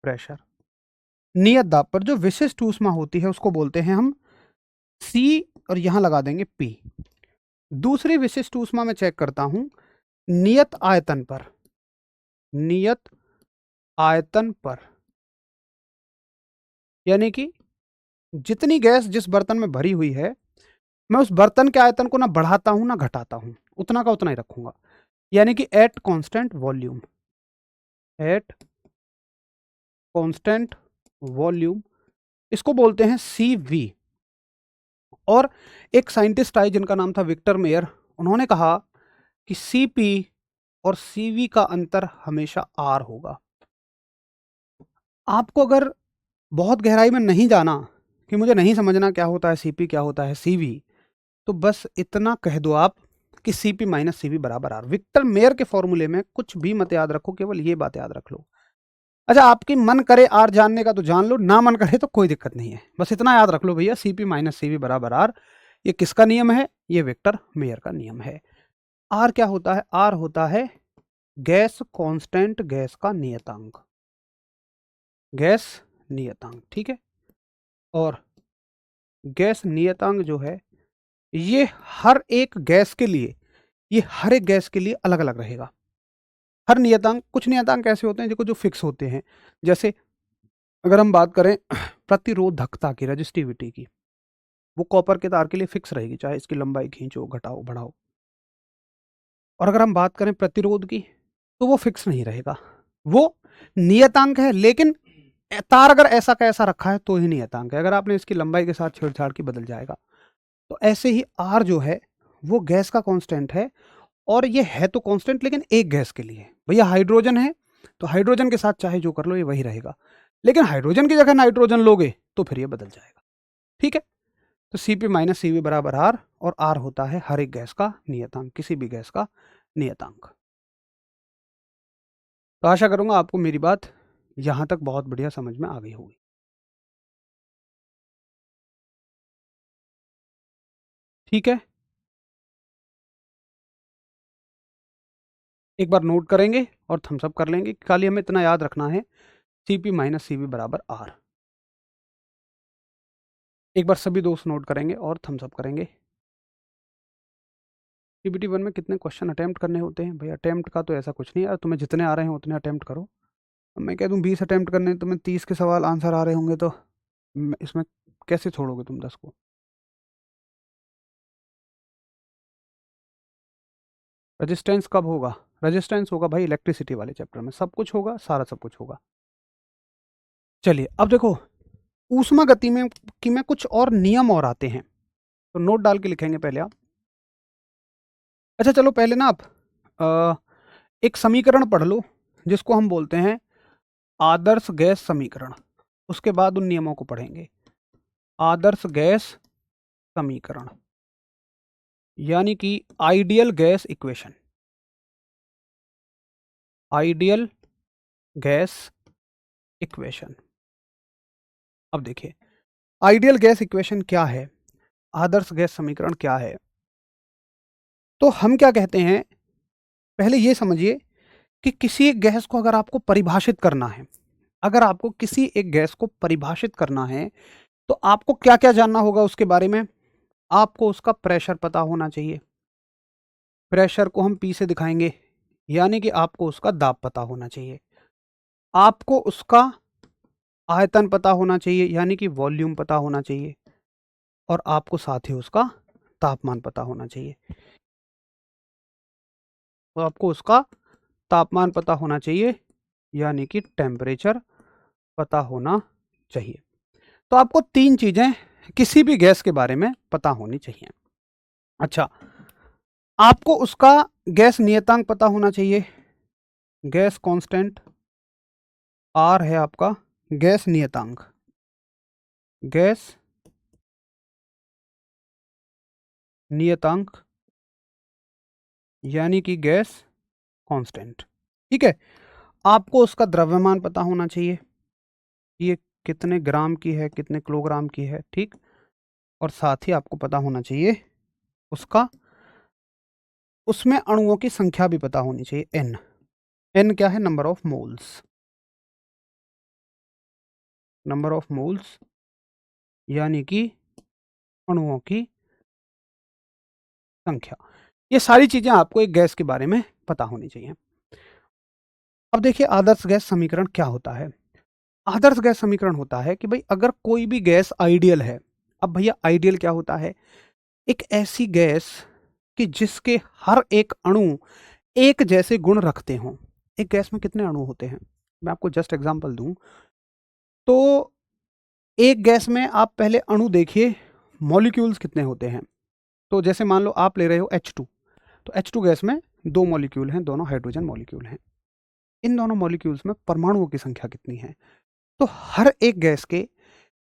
pressure. नियत दाब पर जो विशिष्ट ऊष्मा होती है उसको बोलते हैं हम C, और यहां लगा देंगे P। दूसरी विशिष्ट ऊष्मा में चेक करता हूं नियत आयतन पर, नियत आयतन पर, यानी कि जितनी गैस जिस बर्तन में भरी हुई है, मैं उस बर्तन के आयतन को ना बढ़ाता हूं ना घटाता हूं, उतना का उतना ही रखूंगा, यानी कि at constant volume, at constant volume, इसको बोलते हैं CV। और एक साइंटिस्ट आए जिनका नाम था विक्टर मेयर, उन्होंने कहा कि CP और CV का अंतर हमेशा R होगा। आपको अगर बहुत गहराई में नहीं जाना, कि मुझे नहीं समझना क्या होता है CP क्या होता है CV, तो बस इतना कह दो आप कि CP माइनस CV बराबर R। विक्टर मेयर के फॉर्मूले में कुछ भी मत याद रखो, केवल ये बात याद रख लो। अच्छा, आपकी मन करे R जानने का तो जान लो, ना मन करे तो कोई दिक्कत नहीं है, बस इतना याद रख लो भैया, CP माइनस CV बराबर R। ये किसका नियम है? ये विक्टर मेयर का नियम है। R क्या होता है? R होता है गैस कांस्टेंट, गैस का नियतांक, गैस नियतांक। ठीक है, और गैस नियतांक जो है ये हर एक गैस के लिए ये हर एक गैस के लिए अलग अलग रहेगा। हर नियतांक, कुछ नियतांक ऐसे होते हैं जो फिक्स होते हैं, जैसे अगर हम बात करें प्रतिरोधकता की, रजिस्टिविटी की, वो कॉपर के तार के लिए फिक्स रहेगी, चाहे इसकी लंबाई खींचो, घटाओ, बढ़ाओ। और अगर हम बात करें प्रतिरोध की, तो वो फिक्स नहीं रहेगा, वो नियतांक है, लेकिन तार अगर ऐसा का ऐसा रखा है तो ही नियतांक है। अगर आपने इसकी लंबाई के साथ छेड़छाड़ की, बदल जाएगा। तो ऐसे ही आर जो है वो गैस का कांस्टेंट है, और ये है तो कांस्टेंट लेकिन एक गैस के लिए। भैया हाइड्रोजन है तो हाइड्रोजन के साथ चाहे जो कर लो ये वही रहेगा, लेकिन हाइड्रोजन की जगह नाइट्रोजन लोगे तो फिर ये बदल जाएगा। ठीक है, तो Cp माइनस Cv बराबर आर, और आर होता है हर एक गैस का नियतांक, किसी भी गैस का नियतांक। तो आशा करूंगा आपको मेरी बात यहां तक बहुत बढ़िया समझ में आ गई होगी। ठीक है, एक बार नोट करेंगे और थम्स अप कर लेंगे। खाली हमें इतना याद रखना है, Cp माइनस Cv बराबर आर। एक बार सभी दोस्त नोट करेंगे और थम्स अप करेंगे। पीपीटी 1 में कितने क्वेश्चन अटेम्प्ट करने होते हैं? भाई अटेम्प्ट का तो ऐसा कुछ नहीं है, तुम्हें जितने आ रहे हैं उतने अटेम्प्ट करो। अब मैं कह दूं 20 अटेम्प्ट करने, तुम्हें 30 के सवाल आंसर आ रहे होंगे, तो इसमें कैसे छोड़ोगे तुम 10 को? रेजिस्टेंस कब होगा? रेजिस्टेंस होगा भाई इलेक्ट्रिसिटी वाले चैप्टर में, सब कुछ होगा, सारा सब कुछ होगा। चलिए अब देखो, ऊष्मा गति में कुछ और नियम और आते हैं, तो नोट डाल के लिखेंगे पहले आप। अच्छा चलो पहले ना आप एक समीकरण पढ़ लो जिसको हम बोलते हैं आदर्श गैस समीकरण, उसके बाद उन नियमों को पढ़ेंगे। आदर्श गैस समीकरण यानी कि ideal gas equation, ideal gas equation. अब देखिए आइडियल गैस इक्वेशन क्या है, आदर्श गैस समीकरण क्या है। तो हम क्या कहते हैं, पहले ये समझिए कि किसी एक गैस को अगर आपको परिभाषित करना है, अगर आपको किसी एक गैस को परिभाषित करना है, तो आपको क्या क्या जानना होगा उसके बारे में। आपको उसका प्रेशर पता होना चाहिए, प्रेशर को हम पी से दिखाएंगे, यानी कि आपको उसका दाब पता होना चाहिए। आपको उसका आयतन पता होना चाहिए, यानी कि वॉल्यूम पता होना चाहिए, और आपको साथ ही उसका तापमान पता होना चाहिए। तो आपको उसका तापमान पता होना चाहिए, यानी कि टेम्परेचर पता होना चाहिए। तो आपको तीन चीजें किसी भी गैस के बारे में पता होनी चाहिए। अच्छा, आपको उसका गैस नियतांक पता होना चाहिए, गैस कांस्टेंट आर है आपका गैस नियतांक, गैस नियतांक यानी कि गैस कांस्टेंट। ठीक है, आपको उसका द्रव्यमान पता होना चाहिए, ये कितने ग्राम की है, कितने किलोग्राम की है। ठीक, और साथ ही आपको पता होना चाहिए उसका, उसमें अणुओं की संख्या भी पता होनी चाहिए, एन। एन क्या है? Number of moles, number of moles यानी कि अणुओं की संख्या। ये सारी चीजें आपको एक गैस के बारे में पता होनी चाहिए। अब देखिए आदर्श गैस समीकरण क्या होता है। आदर्श गैस समीकरण होता है कि भाई अगर कोई भी गैस आइडियल है, अब भैया आइडियल क्या होता है? एक ऐसी गैस कि जिसके हर एक अणु एक जैसे गुण रखते हों। एक गैस में कितने अणु होते हैं? मैं आपको जस्ट एग्जांपल दूं तो एक गैस में आप पहले अणु देखिए, मॉलिक्यूल्स कितने होते हैं। तो जैसे मान लो आप ले रहे हो H2, तो H2 गैस में दो मॉलिक्यूल हैं, दोनों हाइड्रोजन मॉलिक्यूल हैं। इन दोनों मॉलिक्यूल्स में परमाणुओं की संख्या कितनी है? तो हर एक गैस के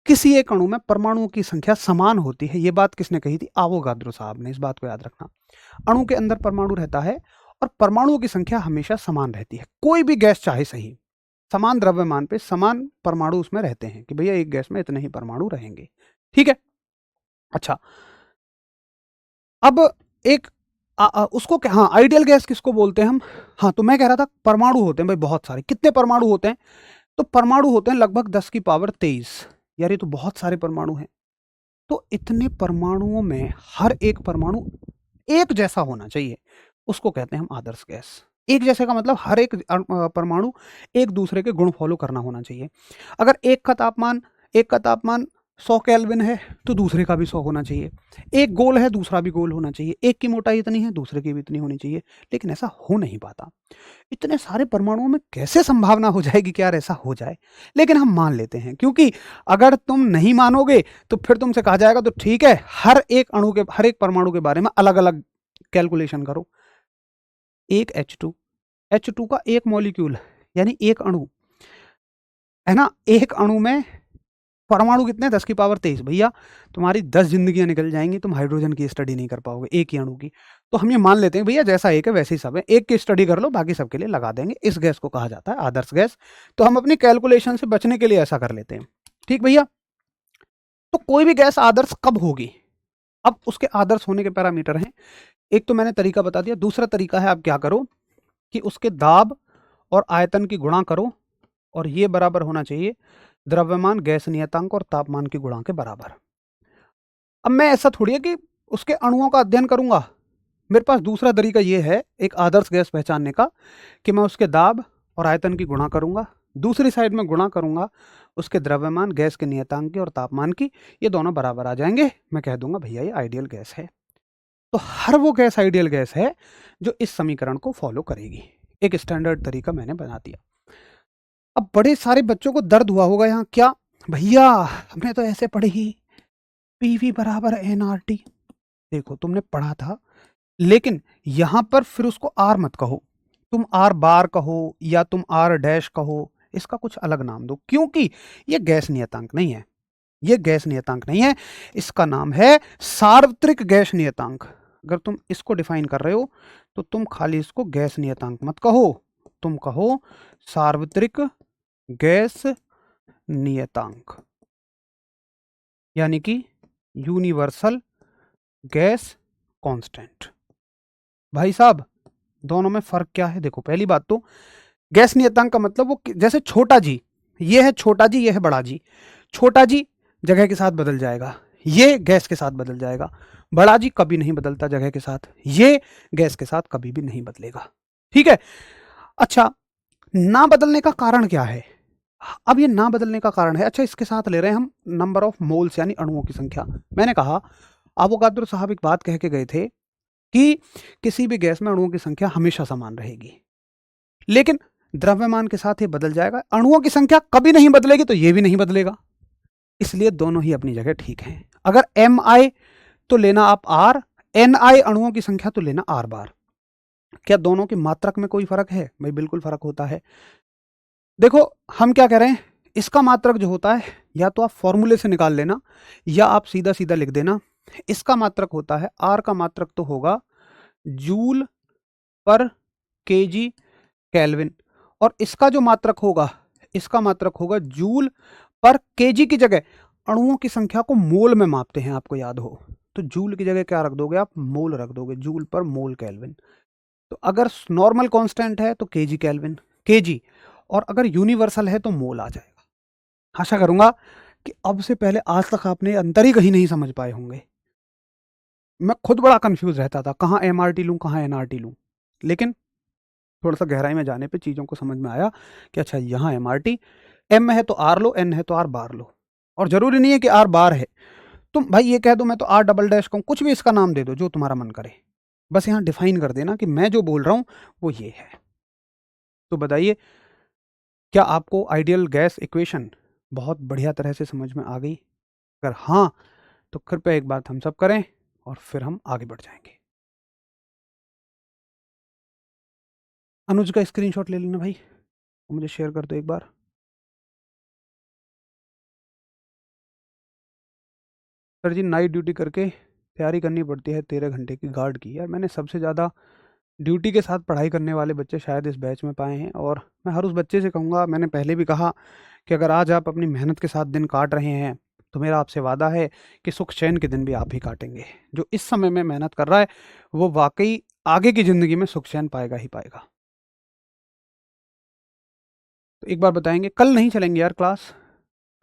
किसी एक अणु में परमाणुओं की संख्या समान होती है। ये बात किसने कही थी? आवोगाद्रो साहब ने। इस बात को याद रखना, अणु के अंदर परमाणु रहता है और परमाणुओं की संख्या हमेशा समान रहती है। कोई भी गैस चाहे सही, समान द्रव्यमान पे समान परमाणु उसमें रहते हैं कि भैया एक गैस में इतने ही परमाणु रहेंगे। ठीक है, अच्छा अब एक उसको क्या, हाँ आइडियल गैस किसको बोलते हैं हम? हाँ तो मैं कह रहा था परमाणु होते हैं भाई बहुत सारे। कितने परमाणु होते हैं? तो परमाणु होते हैं लगभग 10 की पावर 23। यार ये तो बहुत सारे परमाणु हैं। तो इतने परमाणुओं में हर एक परमाणु एक जैसा होना चाहिए, उसको कहते हैं हम आदर्श गैस। एक जैसे का मतलब हर एक परमाणु एक दूसरे के गुण फॉलो करना होना चाहिए। अगर एक का तापमान 100 केल्विन है तो दूसरे का भी 100 होना चाहिए। एक गोल है, दूसरा भी गोल होना चाहिए। एक की मोटाई इतनी है, दूसरे की भी इतनी होनी चाहिए। लेकिन ऐसा हो नहीं पाता। इतने सारे परमाणुओं में कैसे संभावना हो जाएगी कि यार ऐसा हो जाए? लेकिन हम मान लेते हैं, क्योंकि अगर तुम नहीं मानोगे तो फिर तुमसे कहा जाएगा तो ठीक है, हर एक परमाणु के बारे में अलग अलग कैलकुलेशन करो। एक H2 का एक मॉलिक्यूल यानी एक अणु है ना, एक अणु में परमाणु कितने, 10 की पावर 23। भैया तुम्हारी 10 जिंदगियां निकल जाएंगी, तुम हाइड्रोजन की स्टडी नहीं कर पाओगे एक ही अणु की। तो हम ये मान लेते हैं भैया जैसा एक है वैसे ही सब है, एक की स्टडी कर लो, बाकी सबके लिए लगा देंगे। इस गैस को कहा जाता है आदर्श गैस। तो हम अपनी कैलकुलेशन से बचने के लिए ऐसा कर लेते हैं। ठीक भैया, तो कोई भी गैस आदर्श कब होगी? अब उसके आदर्श होने के पैरामीटर हैं। एक तो मैंने तरीका बता दिया, दूसरा तरीका है आप क्या करो कि उसके दाब और आयतन की गुणा करो, और ये बराबर होना चाहिए द्रव्यमान गैस नियतांक और तापमान की गुणा के बराबर। अब मैं ऐसा थोड़ी है कि उसके अणुओं का अध्ययन करूंगा। मेरे पास दूसरा तरीका ये है एक आदर्श गैस पहचानने का कि मैं उसके दाब और आयतन की गुणा करूंगा, दूसरी साइड में गुणा करूंगा उसके द्रव्यमान गैस के नियतांक की और तापमान की। ये दोनों बराबर आ जाएंगे, मैं कह दूंगा भैया ये आइडियल गैस है। तो हर वो गैस आइडियल गैस है जो इस समीकरण को फॉलो करेगी। एक स्टैंडर्ड तरीका मैंने बना दिया। अब बड़े सारे बच्चों को दर्द हुआ होगा यहाँ, क्या भैया हमने तो ऐसे पढ़ी पीवी बराबर एनआरटी। देखो तुमने पढ़ा था, लेकिन यहां पर फिर उसको आर मत कहो, तुम आर बार कहो या तुम आर डैश कहो, इसका कुछ अलग नाम दो, क्योंकि ये गैस नियतांक नहीं है। ये गैस नियतांक नहीं है, इसका नाम है सार्वत्रिक गैस नियतांक। अगर तुम इसको डिफाइन कर रहे हो तो तुम खाली इसको गैस नियतांक मत कहो, तुम कहो सार्वत्रिक गैस नियतांक, यानी कि यूनिवर्सल गैस कांस्टेंट। भाई साहब दोनों में फर्क क्या है? देखो पहली बात तो गैस नियतांक का मतलब वो जैसे छोटा जी, ये है छोटा जी, ये है बड़ा जी। छोटा जी जगह के साथ बदल जाएगा, ये गैस के साथ बदल जाएगा। बड़ा जी कभी नहीं बदलता जगह के साथ, ये गैस के साथ कभी भी नहीं बदलेगा। ठीक है, अच्छा ना बदलने का कारण क्या है? अब ये ना बदलने का कारण है, अच्छा इसके साथ ले रहे हैं हम नंबर ऑफ मोल्स यानी अणुओं की संख्या। मैंने कहा आवोगाद्रो साहब एक बात कह के गए थे कि किसी भी गैस में अणुओं की संख्या हमेशा समान रहेगी, लेकिन द्रव्यमान के साथ ये बदल जाएगा। अणुओं की संख्या कभी नहीं बदलेगी तो ये भी नहीं बदलेगा, इसलिए दोनों ही अपनी जगह ठीक हैं। अगर एम आई तो लेना आप आर, एन आई अणुओं की संख्या तो लेना आर बार। क्या दोनों की मात्रक में कोई फर्क है? भाई बिल्कुल फर्क होता है। देखो हम क्या कह रहे हैं, इसका मात्रक जो होता है या तो आप फॉर्मूले से निकाल लेना या आप सीधा सीधा लिख देना। इसका मात्रक होता है, आर का मात्रक तो होगा जूल पर केजी केल्विन, और इसका जो मात्रक होगा, इसका मात्रक होगा जूल पर केजी की जगह अणुओं की संख्या को मोल में मापते हैं, आपको याद हो तो जूल की जगह क्या रख दोगे आप? मोल रख दोगे, जूल पर मोल केल्विन। तो अगर नॉर्मल कांस्टेंट है तो केजी केल्विन केजी, और अगर यूनिवर्सल है तो मोल आ जाएगा। आशा करूंगा कि अब से पहले आज तक आपने अंतर ही कहीं नहीं समझ पाए होंगे। मैं खुद बड़ा कंफ्यूज रहता था, कहाँ एमआरटी लूँ कहाँ एनआरटी लूँ, लेकिन थोड़ा सा गहराई में जाने पे चीज़ों को समझ में आया कि अच्छा यहाँ एमआरटी, एम है तो आर लो, एन है तो आर बार लो, और जरूरी नहीं है कि आर बार है। तुम भाई ये कह दो मैं तो आर डबल डैश कहूँ, कुछ भी इसका नाम दे दो जो तुम्हारा मन करे, बस यहाँ डिफाइन कर देना कि मैं जो बोल रहा हूँ वो ये है। तो बताइए क्या आपको आइडियल गैस इक्वेशन बहुत बढ़िया तरह से समझ में आ गई? अगर हाँ तो कृपया एक बात हम सब करें और फिर हम आगे बढ़ जाएंगे। अनुज का स्क्रीनशॉट ले लेना भाई, मुझे शेयर कर दो एक बार। सर जी नाइट ड्यूटी करके तैयारी करनी पड़ती है 13 घंटे की गार्ड की। यार मैंने सबसे ज़्यादा ड्यूटी के साथ पढ़ाई करने वाले बच्चे शायद इस बैच में पाए हैं, और मैं हर उस बच्चे से कहूँगा, मैंने पहले भी कहा कि अगर आज आप अपनी मेहनत के साथ दिन काट रहे हैं तो मेरा आपसे वादा है कि सुख चैन के दिन भी आप ही काटेंगे। जो इस समय में मेहनत कर रहा है वो वाकई आगे की ज़िंदगी में सुख चैन पाएगा ही पाएगा। तो एक बार बताएंगे, कल नहीं चलेंगे यार क्लास,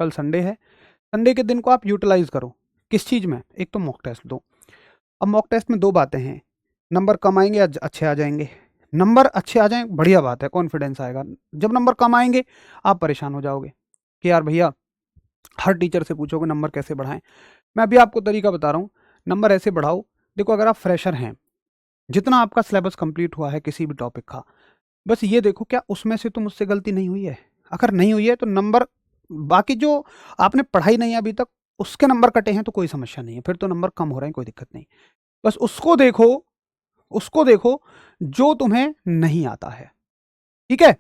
कल संडे है। संडे के दिन को आप यूटिलाइज करो किस चीज़ में? एक तो मॉक टेस्ट दो। अब मॉक टेस्ट में दो बातें हैं, नंबर कम आएंगे अच्छे आ जाएंगे, नंबर अच्छे आ जाएं बढ़िया बात है, कॉन्फिडेंस आएगा। जब नंबर कम आएंगे आप परेशान हो जाओगे कि यार भैया हर टीचर से पूछोगे नंबर कैसे बढ़ाएं। मैं अभी आपको तरीका बता रहा हूँ, नंबर ऐसे बढ़ाओ। देखो अगर आप फ्रेशर हैं, जितना आपका सिलेबस कंप्लीट हुआ है किसी भी टॉपिक का, बस ये देखो क्या उसमें से तो मुझसे गलती नहीं हुई है। अगर नहीं हुई है तो नंबर, बाकी जो आपने पढ़ाई नहीं है अभी तक उसके नंबर कटे हैं तो कोई समस्या नहीं है, फिर तो नंबर कम हो रहे हैं कोई दिक्कत नहीं। बस उसको देखो, उसको देखो जो तुम्हें नहीं आता है, ठीक है।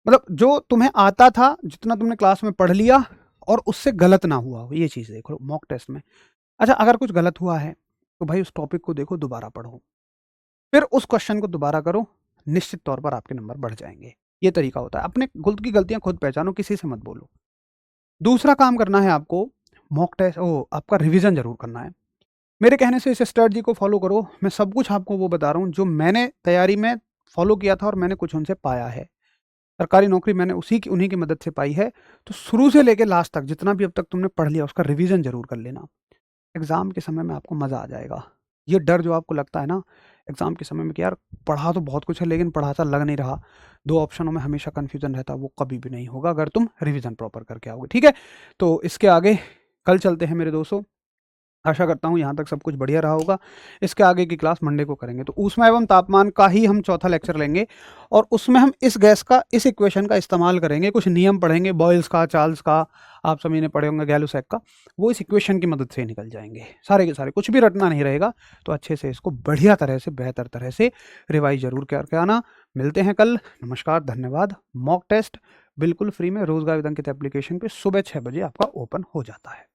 मतलब जो तुम्हें आता था, जितना तुमने क्लास में पढ़ लिया और उससे गलत ना हुआ हो, ये चीज़ देखो मॉक टेस्ट में। अच्छा अगर कुछ गलत हुआ है तो भाई उस टॉपिक को देखो, दोबारा पढ़ो, फिर उस क्वेश्चन को दोबारा करो, निश्चित तौर पर आपके नंबर बढ़ जाएंगे। ये तरीका होता है, अपने खुद की गलतियां खुद पहचानो, किसी से मत बोलो। दूसरा काम करना है आपको, मॉक टेस्ट आपका रिवीजन जरूर करना है। मेरे कहने से इस स्ट्रेटजी को फॉलो करो। मैं सब कुछ आपको वो बता रहा हूँ जो मैंने तैयारी में फॉलो किया था और मैंने कुछ उनसे पाया है। सरकारी नौकरी मैंने उन्हीं की मदद से पाई है। तो शुरू से लेकर लास्ट तक जितना भी अब तक तुमने पढ़ लिया उसका रिवीजन जरूर कर लेना। एग्जाम के समय में आपको मज़ा आ जाएगा। ये डर जो आपको लगता है ना एग्जाम के समय में कि यार पढ़ा तो बहुत कुछ है लेकिन पढ़ाता लग नहीं रहा, दो ऑप्शनों में हमेशा कन्फ्यूजन रहता, वो कभी भी नहीं होगा अगर तुम रिवीजन प्रॉपर करके आओगे, ठीक है। तो इसके आगे कल चलते हैं मेरे दोस्तों। आशा करता हूँ यहाँ तक सब कुछ बढ़िया रहा होगा। इसके आगे की क्लास मंडे को करेंगे, तो ऊष्मा एवं तापमान का ही हम चौथा लेक्चर लेंगे और उसमें हम इस गैस का, इस इक्वेशन का इस्तेमाल करेंगे, कुछ नियम पढ़ेंगे, बॉयल्स का, चार्ल्स का, आप सभी ने पढ़े होंगे गैलुसैक का, वो इस इक्वेशन की मदद से निकल जाएंगे सारे के सारे, कुछ भी रटना नहीं रहेगा। तो अच्छे से इसको बढ़िया तरह से, बेहतर तरह से रिवाइज जरूर करके आना। मिलते हैं कल, नमस्कार, धन्यवाद। मॉक टेस्ट बिल्कुल फ्री में रोजगार विद अंकित एप्लीकेशन पे सुबह 6 बजे आपका ओपन हो जाता है।